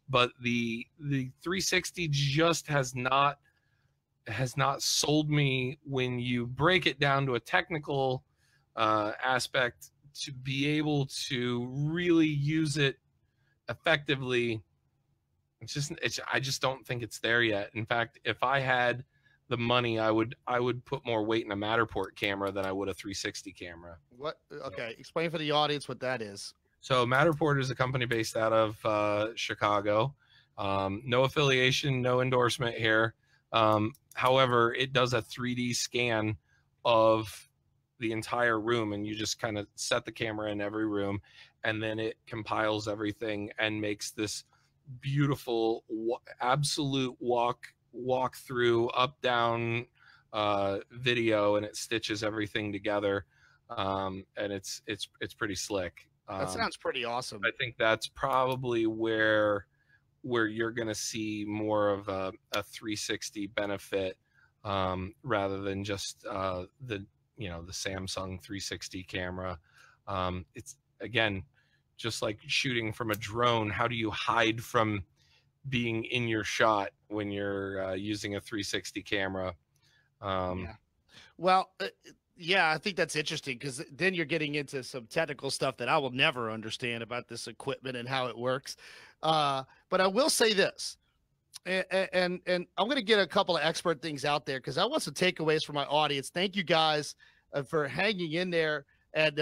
Speaker 2: But the 360 just has not sold me when you break it down to a technical aspect, to be able to really use it effectively. I just don't think it's there yet. In fact, if I had the money, I would put more weight in a Matterport camera than I would a 360 camera.
Speaker 1: What? Okay, explain for the audience what that is.
Speaker 2: So Matterport is a company based out of Chicago. No affiliation, no endorsement here. However, it does a 3D scan of the entire room, and you just kind of set the camera in every room, and then it compiles everything and makes this beautiful absolute walk through up down video, and it stitches everything together, and it's pretty slick.
Speaker 1: That sounds pretty awesome.
Speaker 2: I think that's probably where you're going to see more of a 360 benefit, rather than just the Samsung 360 camera. It's, again, just like shooting from a drone. How do you hide from being in your shot when you're using a 360 camera?
Speaker 1: Yeah. Well, yeah, I think that's interesting, because then you're getting into some technical stuff that I will never understand about this equipment and how it works. But I will say this, and I'm going to get a couple of expert things out there, because I want some takeaways from my audience. Thank you guys for hanging in there, and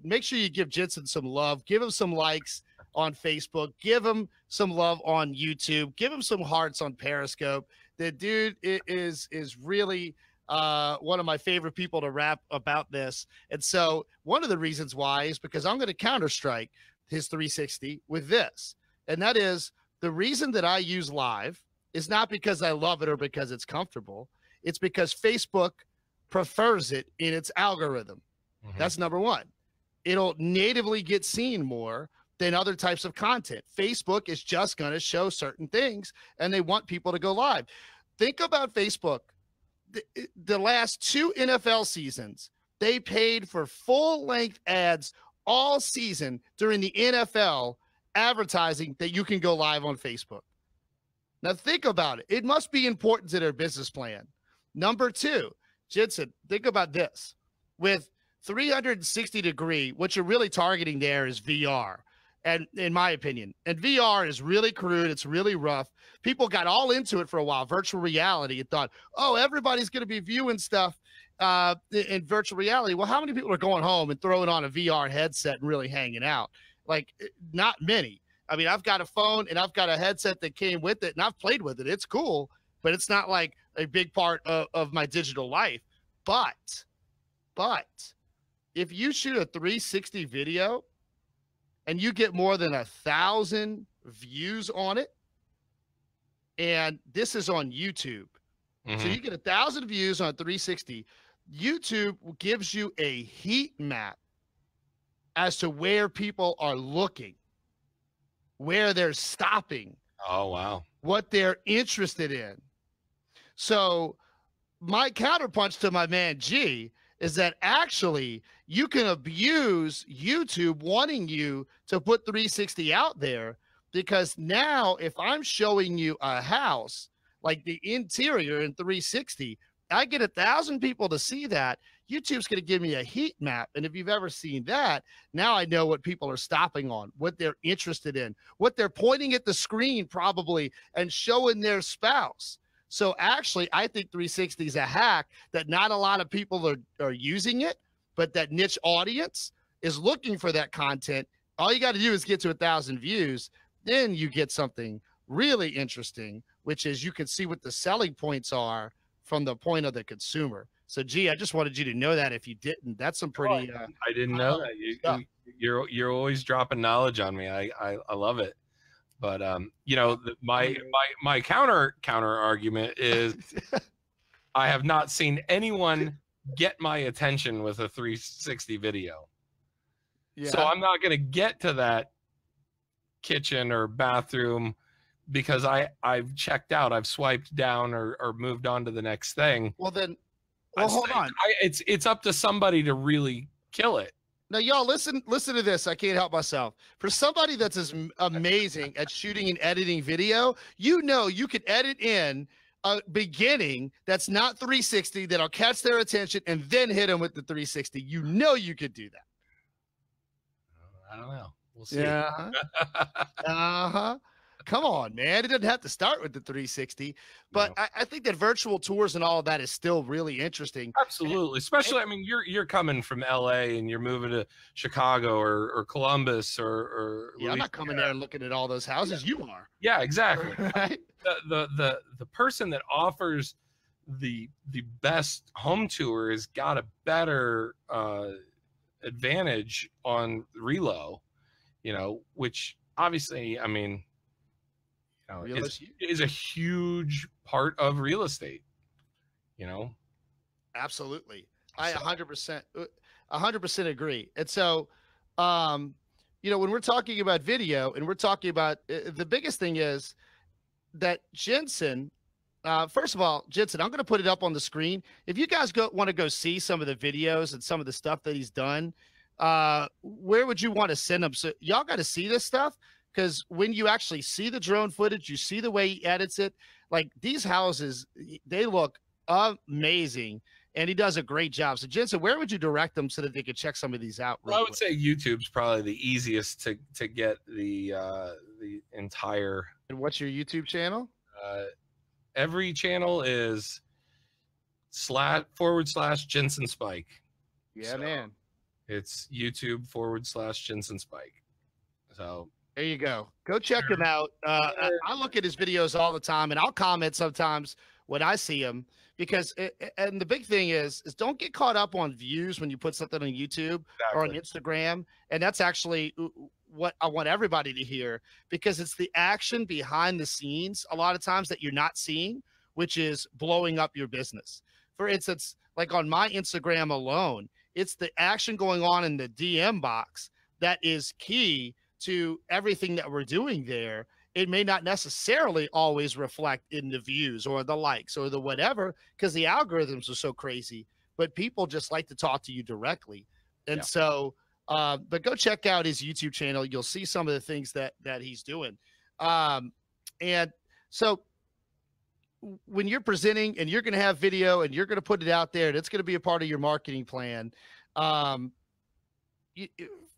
Speaker 1: make sure you give Ginson some love. Give him some likes on Facebook. Give him some love on YouTube. Give him some hearts on Periscope. The dude is really one of my favorite people to rap about this. And so one of the reasons why is because I'm going to counter-strike his 360 with this. And that is, the reason that I use live is not because I love it or because it's comfortable. It's because Facebook prefers it in its algorithm. Mm-hmm. That's number one. It'll natively get seen more than other types of content. Facebook is just going to show certain things, and they want people to go live. Think about Facebook. The last 2 NFL seasons, they paid for full-length ads all season during the NFL advertising that you can go live on Facebook. Now think about it. It must be important to their business plan. Number two, Ginson, think about this. With 360-degree, what you're really targeting there is VR. And in my opinion, and VR is really crude. It's really rough. People got all into it for a while, virtual reality, and thought, oh, everybody's going to be viewing stuff in virtual reality. Well, how many people are going home and throwing on a VR headset and really hanging out? Like, not many. I mean, I've got a phone and I've got a headset that came with it, and I've played with it. It's cool, but it's not like a big part of my digital life. But if you shoot a 360 video and you get more than 1,000 views on it, and this is on YouTube. Mm-hmm. So you get 1,000 views on 360. YouTube gives you a heat map as to where people are looking. where they're stopping,
Speaker 2: Oh, wow.
Speaker 1: what they're interested in. So my counterpunch to my man G is that actually you can abuse YouTube wanting you to put 360 out there, because now if I'm showing you a house, like the interior in 360, I get 1,000 people to see that. YouTube's going to give me a heat map. And if you've ever seen that, now I know what people are stopping on, what they're interested in, what they're pointing at the screen probably and showing their spouse. So actually, I think 360 is a hack that not a lot of people are using it, but that niche audience is looking for that content. All you got to do is get to 1,000 views. Then you get something really interesting, which is you can see what the selling points are from the point of the consumer. So, G, I just wanted you to know that if you didn't. That's some pretty.
Speaker 2: I didn't know that. You're always dropping knowledge on me. I love it. But you know, my counter argument is I have not seen anyone get my attention with a 360 video. Yeah. So I'm not going to get to that kitchen or bathroom because I've checked out, I've swiped down or moved on to the next thing.
Speaker 1: Well, then, hold on.
Speaker 2: It's up to somebody to really kill it.
Speaker 1: Now, y'all, listen to this. I can't help myself. For somebody that's as amazing at shooting and editing video, you know you could edit in a beginning that's not 360 that'll catch their attention and then hit them with the 360. You know you could do that.
Speaker 2: I don't know. We'll see.
Speaker 1: Yeah. Come on, man. It doesn't have to start with the 360, but no. I think that virtual tours and all of that is still really interesting.
Speaker 2: Absolutely. Especially, I mean, you're coming from LA and you're moving to Chicago or Columbus or
Speaker 1: yeah, I'm not coming there and looking at all those houses. You are.
Speaker 2: Yeah, exactly.
Speaker 1: Right?
Speaker 2: The person that offers the best home tour has got a better advantage on relo, you know, which obviously, I mean, is a huge part of real estate, you know.
Speaker 1: Absolutely. I 100% agree. And so you know, when we're talking about video and we're talking about the biggest thing is that Ginson, first of all, Ginson, I'm going to put it up on the screen. If you guys want to go see some of the videos and some of the stuff that he's done, where would you want to send them? So y'all got to see this stuff. Because when you actually see the drone footage, you see the way he edits it. Like these houses, they look amazing, and he does a great job. So, Ginson, where would you direct them so that they could check some of these out?
Speaker 2: Well, I would say YouTube's probably the easiest to get the entire.
Speaker 1: And what's your YouTube channel?
Speaker 2: Every channel is // Ginson Speich.
Speaker 1: Yeah, so man.
Speaker 2: It's YouTube / Ginson Speich. So.
Speaker 1: There you go. Go check him out. I look at his videos all the time, and I'll comment sometimes when I see him because and the big thing is don't get caught up on views when you put something on YouTube or on Instagram. And that's actually what I want everybody to hear, because it's the action behind the scenes a lot of times that you're not seeing, which is blowing up your business. For instance, like on my Instagram alone, it's the action going on in the DM box that is key to everything that we're doing there. It may not necessarily always reflect in the views or the likes or the whatever, because the algorithms are so crazy, but people just like to talk to you directly. And so, but go check out his YouTube channel. You'll see some of the things that he's doing. And so when you're presenting and you're going to have video and you're going to put it out there and it's going to be a part of your marketing plan,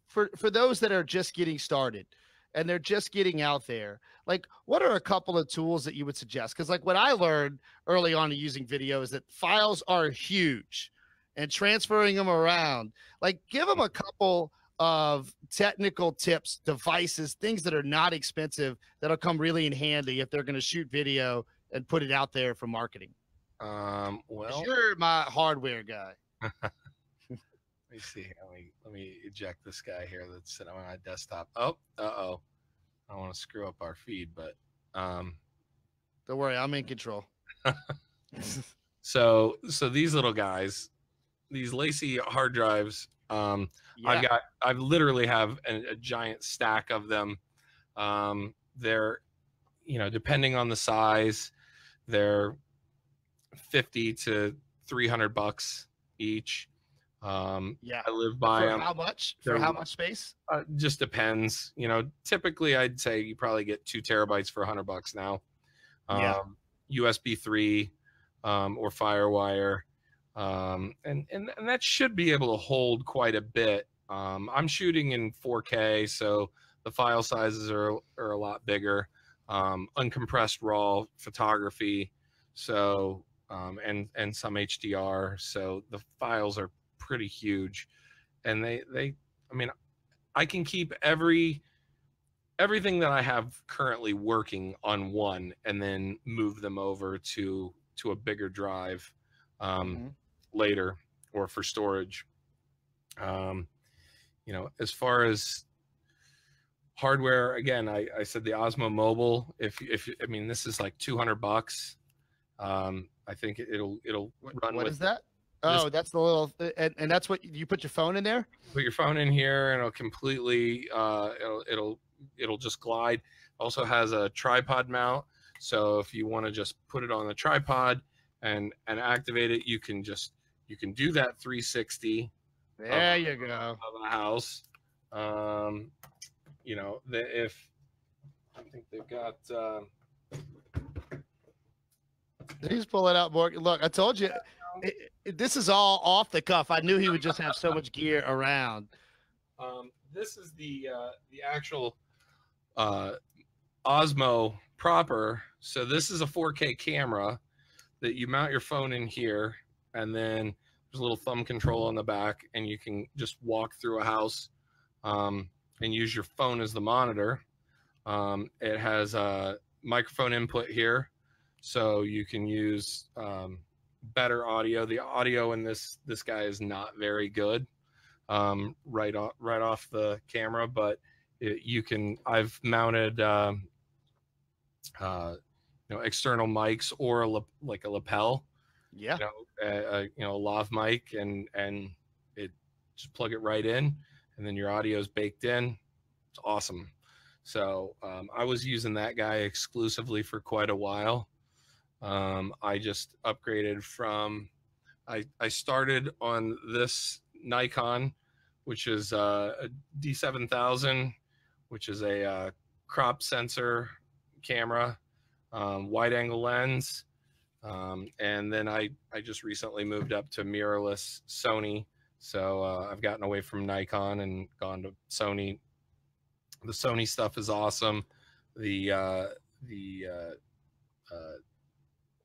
Speaker 1: for those that are just getting started and they're just getting out there, like what are a couple of tools that you would suggest? Because like what I learned early on in using video is that files are huge and transferring them around, like give them a couple of technical tips, devices, things that are not expensive that'll come really in handy if they're going to shoot video and put it out there for marketing.
Speaker 2: Well,
Speaker 1: you're my hardware guy.
Speaker 2: Let me see. Let me eject this guy here that's sitting on my desktop. Oh, I don't want to screw up our feed, but
Speaker 1: don't worry, I'm in control.
Speaker 2: So these little guys, these Lacy hard drives, I literally have a giant stack of them They're, you know, depending on the size, they're 50 to 300 bucks each.
Speaker 1: Yeah.
Speaker 2: I live by
Speaker 1: For
Speaker 2: them.
Speaker 1: how much? For
Speaker 2: They're,
Speaker 1: how much space?
Speaker 2: just depends. You know, typically I'd say you probably get 2 terabytes for 100 bucks now.
Speaker 1: Yeah.
Speaker 2: USB 3 or Firewire, and that should be able to hold quite a bit. I'm shooting in 4K, so the file sizes are a lot bigger. Uncompressed raw photography, so and some HDR, so the files are pretty huge, and they I mean, I can keep everything that I have currently working on one, and then move them over to a bigger drive later, or for storage. You know, as far as hardware, again, I said the Osmo Mobile. If I mean, this is like 200 bucks. I think it'll run.
Speaker 1: What
Speaker 2: with
Speaker 1: is that? Oh, that's the little, and that's what you put your phone in there.
Speaker 2: Put your phone in here, and it'll completely it'll just glide. Also has a tripod mount, so if you want to just put it on the tripod and activate it, you can do that 360.
Speaker 1: There you go.
Speaker 2: Of a house. You know, if I think they've got.
Speaker 1: He's pulling out more. Look, I told you, this is all off the cuff. I knew he would just have so much gear around.
Speaker 2: This is the actual Osmo proper. So this is a 4K camera that you mount your phone in here, and then there's a little thumb control on the back, and you can just walk through a house and use your phone as the monitor. It has a microphone input here, so you can use better audio. The audio in this guy is not very good right off the camera, but you can. I've mounted you know, external mics or like a lapel.
Speaker 1: Yeah.
Speaker 2: You know, a lav mic, and it just plug it right in, and then your audio is baked in. It's awesome. So I was using that guy exclusively for quite a while. I just upgraded from, I started on this Nikon, which is a D7000, which is a crop sensor camera, wide angle lens. And then I just recently moved up to mirrorless Sony. So I've gotten away from Nikon and gone to Sony. The Sony stuff is awesome. The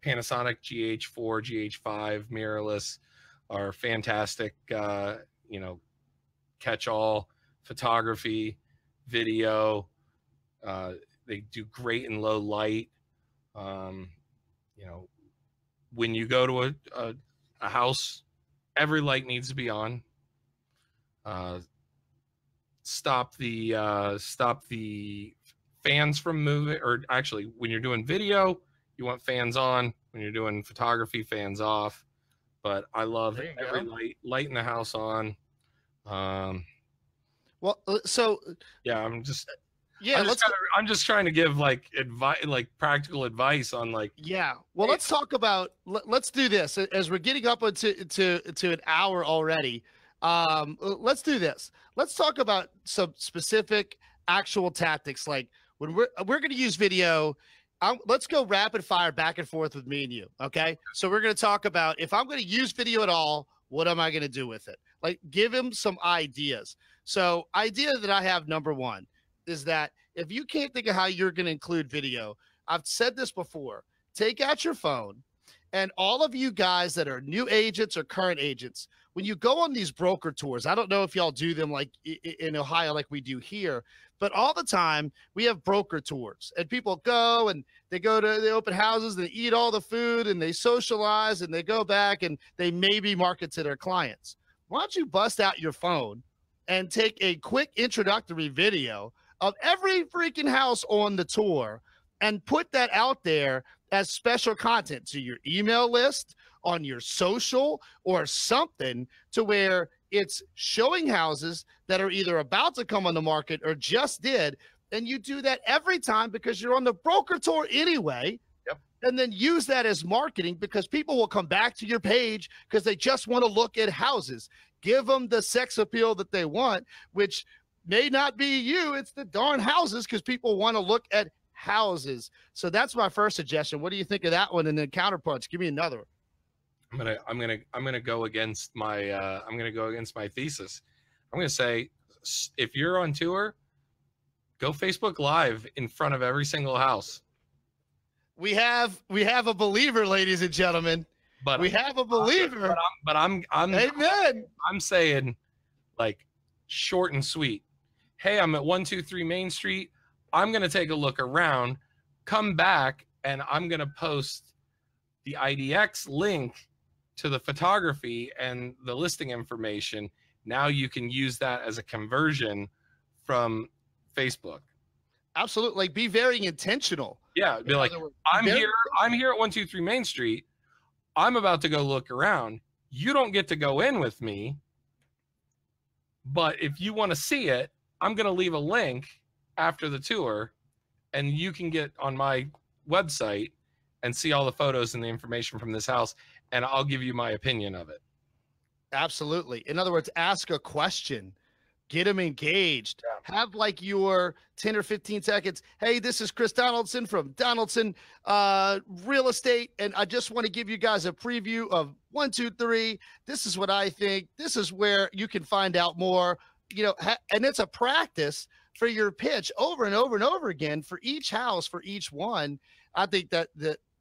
Speaker 2: Panasonic GH4, GH5 mirrorless are fantastic. You know, catch-all photography, video. They do great in low light. You know, when you go to a house, every light needs to be on. Stop the fans from moving, or actually, when you're doing video, you want fans on. When you're doing photography, fans off. But I love every light in the house on.
Speaker 1: Well, so
Speaker 2: yeah, I'm just trying to give like advice, like practical advice on like.
Speaker 1: Yeah. Well, let's talk about. Let's do this as we're getting up to an hour already. Let's do this. Let's talk about some specific actual tactics. Like when we're going to use video. Let's go rapid fire back and forth with me and you. Okay. So we're going to talk about, if I'm going to use video at all, what am I going to do with it? Like, give him some ideas. So idea that I have, number one, is that if you can't think of how you're going to include video, I've said this before, take out your phone, and all of you guys that are new agents or current agents, when you go on these broker tours, I don't know if y'all do them like in Ohio, like we do here, but all the time we have broker tours, and people go and they go to the open houses, they eat all the food, and they socialize, and they go back and they maybe market to their clients. Why don't you bust out your phone and take a quick introductory video of every freaking house on the tour and put that out there as special content to your email list, on your social, or something, to where it's showing houses that are either about to come on the market or just did, and you do that every time because you're on the broker tour anyway.
Speaker 2: Yep.
Speaker 1: And then use that as marketing because people will come back to your page because they just want to look at houses. Give them the sex appeal that they want, which may not be you. It's the darn houses because people want to look at houses. So that's my first suggestion. What do you think of that one? And then counterpunch. Give me another.
Speaker 2: I'm gonna go against my thesis. I'm gonna say, if you're on tour, go Facebook Live in front of every single house.
Speaker 1: We have a believer, ladies and gentlemen.
Speaker 2: But
Speaker 1: we have a believer.
Speaker 2: I'm
Speaker 1: amen.
Speaker 2: I'm saying, like, short and sweet. Hey, I'm at 123 Main Street. I'm gonna take a look around, come back, and I'm gonna post the IDX link to the photography and the listing information. Now you can use that as a conversion from Facebook.
Speaker 1: Absolutely. Like, be very intentional.
Speaker 2: Yeah, be like, I'm here at 123 Main Street. I'm about to go look around. You don't get to go in with me, but if you want to see it, I'm going to leave a link after the tour, and you can get on my website and see all the photos and the information from this house, and I'll give you my opinion of it.
Speaker 1: Absolutely. In other words, ask a question. Get them engaged. Yeah. Have like your 10 or 15 seconds. Hey, this is Chris Donaldson from Donaldson Real Estate, and I just want to give you guys a preview of 123. This is what I think. This is where you can find out more. You know, and it's a practice for your pitch over and over and over again for each house, for each one. I think that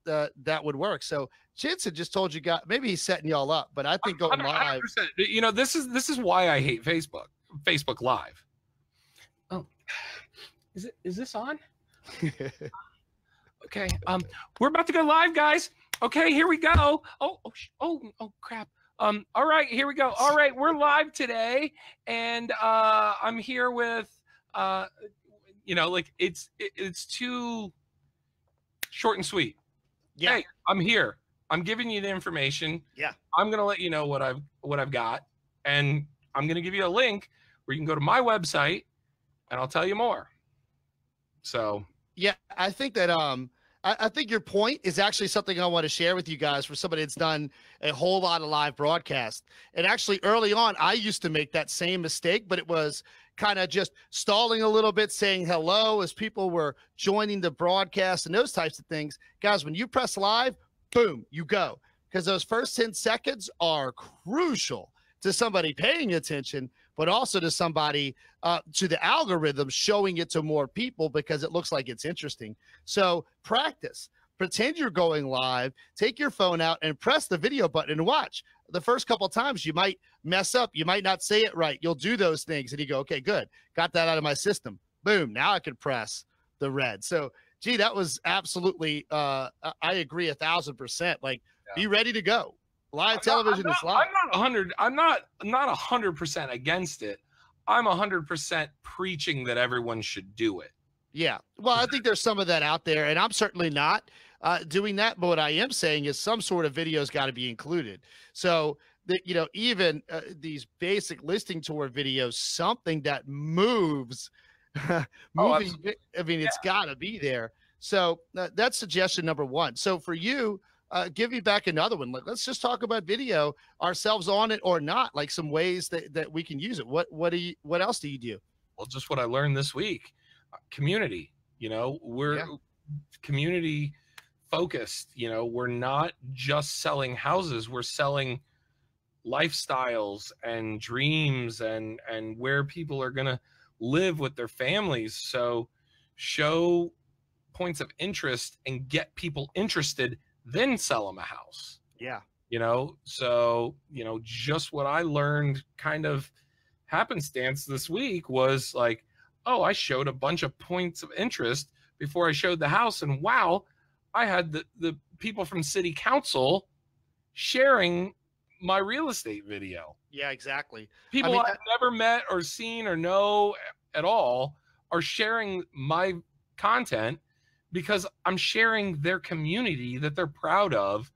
Speaker 1: that would work. So Ginson just told you guys, maybe he's setting y'all up, but I think going live.
Speaker 2: 100%. You know, this is why I hate Facebook Live. Oh, is this on? Okay. We're about to go live, guys. Okay, here we go. Oh, crap. All right, here we go. All right, we're live today, and I'm here with you know, like, it's too short and sweet. Yeah. Hey, I'm here. I'm giving you the information.
Speaker 1: Yeah.
Speaker 2: I'm gonna let you know what I've got, and I'm gonna give you a link where you can go to my website, and I'll tell you more. So
Speaker 1: yeah, I think that I think your point is actually something I want to share with you guys for somebody that's done a whole lot of live broadcast. And actually, early on, I used to make that same mistake, but it was kind of just stalling a little bit, saying hello as people were joining the broadcast and those types of things. Guys, when you press live, boom, you go. Because those first 10 seconds are crucial to somebody paying attention, but also to somebody, to the algorithm showing it to more people because it looks like it's interesting. So practice. Pretend you're going live, take your phone out and press the video button and watch. The first couple of times you might mess up. You might not say it right. You'll do those things and you go, okay, good. Got that out of my system. Boom. Now I can press the red. So, gee, that was absolutely, I agree 1,000%. Like, be ready to go. Live television is live.
Speaker 2: I'm not 100% against it. I'm 100% preaching that everyone should do it.
Speaker 1: Yeah. Well, I think there's some of that out there, and I'm certainly not doing that. But what I am saying is some sort of video's got to be included. So that, you know, even these basic listing tour videos, something that moves, I mean, it's got to be there. So that's suggestion number one. So for you, give me back another one. Let's just talk about video, ourselves on it or not, like some ways that we can use it. What else do you do?
Speaker 2: Well, just what I learned this week. Community, you know, we're community focused. You know, we're not just selling houses, we're selling lifestyles and dreams and where people are going to live with their families. So show points of interest and get people interested, then sell them a house.
Speaker 1: Yeah.
Speaker 2: You know, so, you know, just what I learned kind of happenstance this week was like, oh, I showed a bunch of points of interest before I showed the house. And wow, I had the people from city council sharing my real estate video.
Speaker 1: Yeah, exactly.
Speaker 2: People I've never met or seen or know at all are sharing my content because I'm sharing their community that they're proud of.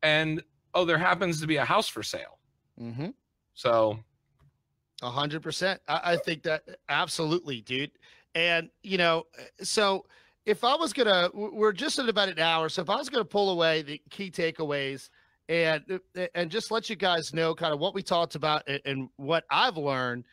Speaker 2: And, oh, there happens to be a house for sale.
Speaker 1: Mm-hmm.
Speaker 2: So
Speaker 1: 100%. I think that absolutely, dude. And, so if I was going to, we're just at about an hour. So if I was going to pull away the key takeaways and just let you guys know kind of what we talked about and what I've learned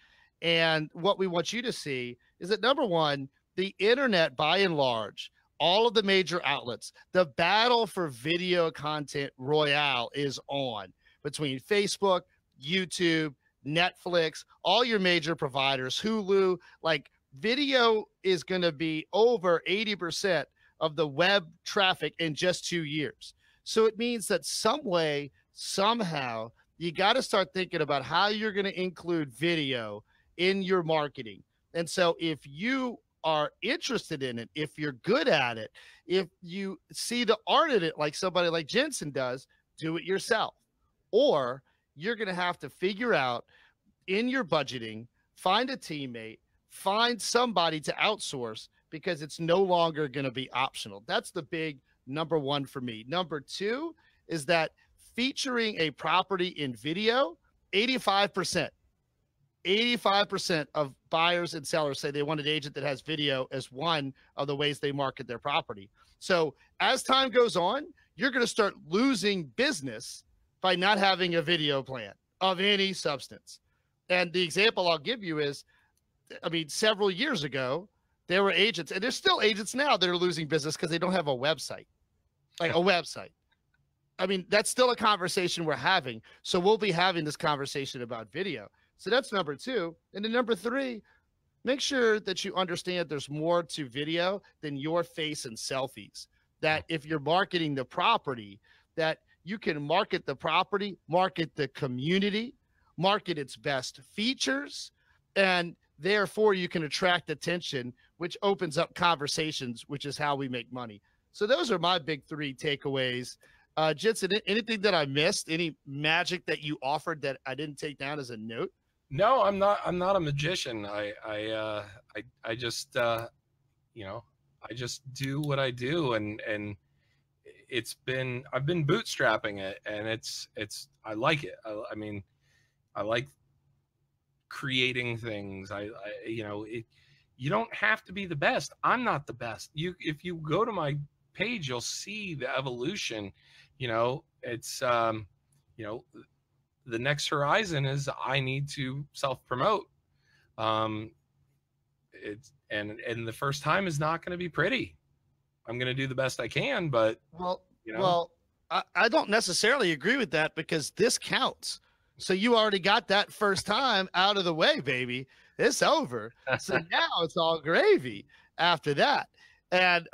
Speaker 1: and what we want you to see is that number one, the internet by and large, all of the major outlets, the battle for video content royale is on between Facebook, YouTube, Netflix, all your major providers, Hulu, like video is going to be over 80% of the web traffic in just 2 years. So it means that some way, somehow, you got to start thinking about how you're going to include video in your marketing. And so if you are interested in it, if you're good at it, if you see the art in it, like somebody like Ginson does, do it yourself. Or you're going to have to figure out in your budgeting, find a teammate, find somebody to outsource because it's no longer going to be optional. That's the big number one for me. Number two is that featuring a property in video, 85%. 85% of buyers and sellers say they want an agent that has video as one of the ways they market their property. So as time goes on, you're going to start losing business by not having a video plan of any substance. And the example I'll give you is, I mean, several years ago, there were agents, and there's still agents now that are losing business because they don't have a website, like a website. I mean, that's still a conversation we're having. So we'll be having this conversation about video. So that's number two. And then number three, make sure that you understand there's more to video than your face and selfies. That if you're marketing the property, that you can market the property, market the community, market its best features, and therefore you can attract attention, which opens up conversations, which is how we make money. So those are my big three takeaways. Ginson, anything that I missed, any magic that you offered that I didn't take down as a note?
Speaker 2: No, I'm not a magician. I just you know, I just do what I do, and I've been bootstrapping it, and I like it. I mean, I like creating things. You don't have to be the best. I'm not the best. If you go to my page, you'll see the evolution. It's the next horizon is I need to self-promote. And the first time is not going to be pretty. I'm going to do the best I can, but
Speaker 1: I don't necessarily agree with that because this counts. So you already got that first time out of the way, baby. It's over. So now it's all gravy after that. And,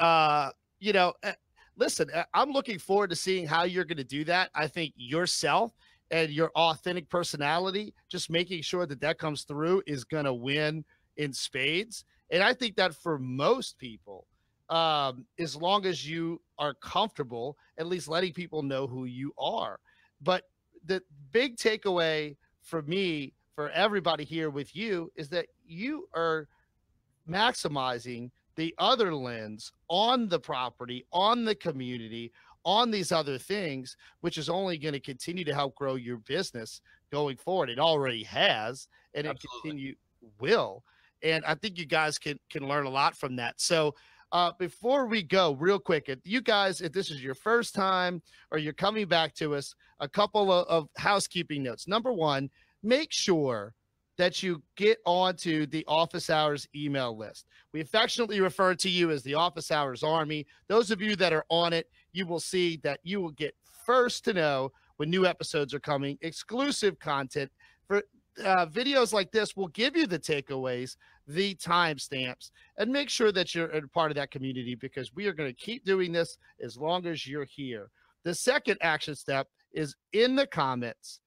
Speaker 1: listen, I'm looking forward to seeing how you're going to do that. I think yourself and your authentic personality, just making sure that that comes through is going to win in spades. And I think that for most people, as long as you are comfortable, at least letting people know who you are. But the big takeaway for me, for everybody here with you, is that you are maximizing the other lens on the property, on the community, on these other things, which is only going to continue to help grow your business going forward. It already has, and it continue will. And I think you guys can learn a lot from that. So before we go, real quick, if this is your first time or you're coming back to us, a couple of housekeeping notes. Number one, make sure that you get onto the Office Hours email list. We affectionately refer to you as the Office Hours Army. Those of you that are on it, you will see that you will get first to know when new episodes are coming, exclusive content. For videos like this, we'll give you the takeaways, the timestamps, and make sure that you're a part of that community because we are going to keep doing this as long as you're here. The second action step is in the comments,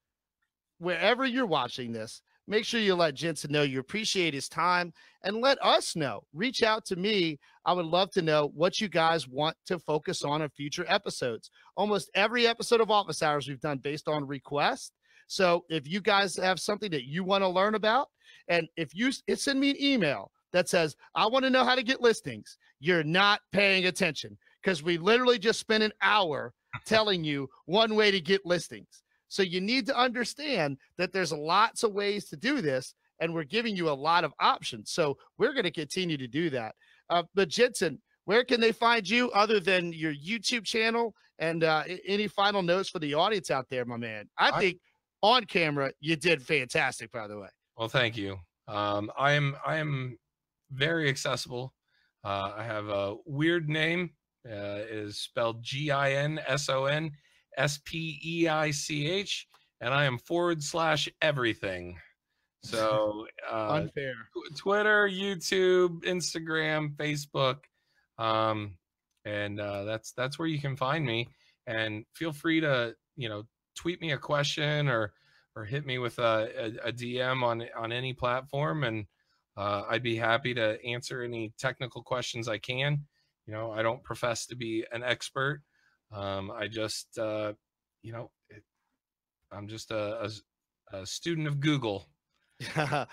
Speaker 1: wherever you're watching this, make sure you let Ginson know you appreciate his time and let us know. Reach out to me. I would love to know what you guys want to focus on in future episodes. Almost every episode of Office Hours we've done based on request. So if you guys have something that you want to learn about, and if you send me an email that says, I want to know how to get listings, you're not paying attention because we literally just spent an hour telling you one way to get listings. So you need to understand that there's lots of ways to do this, and we're giving you a lot of options. So we're going to continue to do that. But Ginson, where can they find you other than your YouTube channel? And any final notes for the audience out there, my man? I think on camera, you did fantastic, by the way.
Speaker 2: Well, thank you. I am very accessible. I have a weird name. It is spelled Ginson Speich, and I am / everything. So
Speaker 1: Unfair.
Speaker 2: Twitter, YouTube, Instagram, Facebook, and that's where you can find me. And feel free to tweet me a question or hit me with a DM on any platform, and I'd be happy to answer any technical questions I can. I don't profess to be an expert. I just I'm just a student of Google.
Speaker 1: Yeah,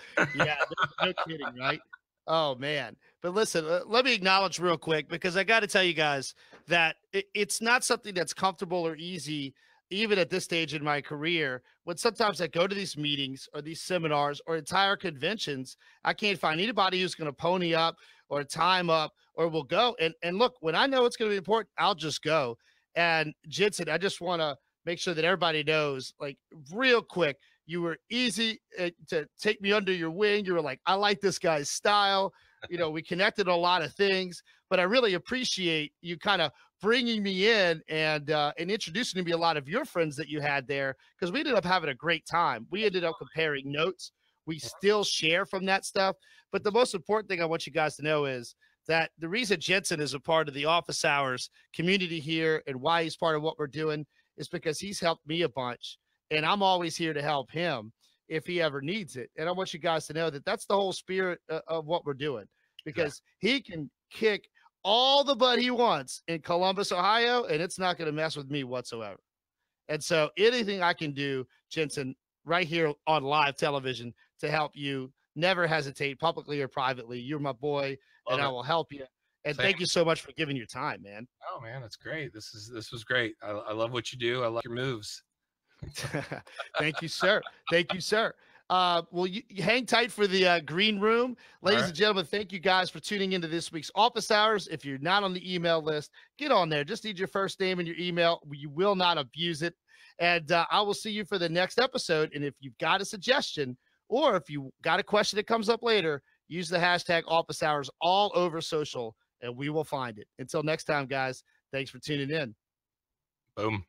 Speaker 1: no kidding, right? Oh man. But listen, let me acknowledge real quick, because I got to tell you guys that it's not something that's comfortable or easy, even at this stage in my career. When sometimes I go to these meetings or these seminars or entire conventions, I can't find anybody who's going to pony up or time up or will go. And look, when I know it's going to be important, I'll just go. And Ginson, I just want to make sure that everybody knows, like, real quick, you were easy to take me under your wing. You were like, I like this guy's style. We connected on a lot of things, but I really appreciate you kind of bringing me in and introducing to me a lot of your friends that you had there, because we ended up having a great time. We ended up comparing notes. We still share from that stuff. But the most important thing I want you guys to know is that the reason Ginson is a part of the office hours community here and why he's part of what we're doing is because he's helped me a bunch. And I'm always here to help him if he ever needs it. And I want you guys to know that that's the whole spirit of what we're doing, because he can kick all the butt he wants in Columbus, Ohio, and it's not going to mess with me whatsoever. And so anything I can do, Ginson, right here on live television to help you, never hesitate, publicly or privately. You're my boy, and I will help you. And thank you so much for giving your time, man.
Speaker 2: Oh man, that's great. This was great. I love what you do. I like your moves.
Speaker 1: Thank you, sir. Thank you, sir. Well, you hang tight for the green room. Ladies and gentlemen, thank you guys for tuning into this week's office hours. If you're not on the email list, get on there. Just need your first name and your email. You will not abuse it. And I will see you for the next episode. And if you've got a suggestion, or if you got a question that comes up later, use the hashtag office hours all over social, and we will find it. Until next time, guys, thanks for tuning in.
Speaker 2: Boom.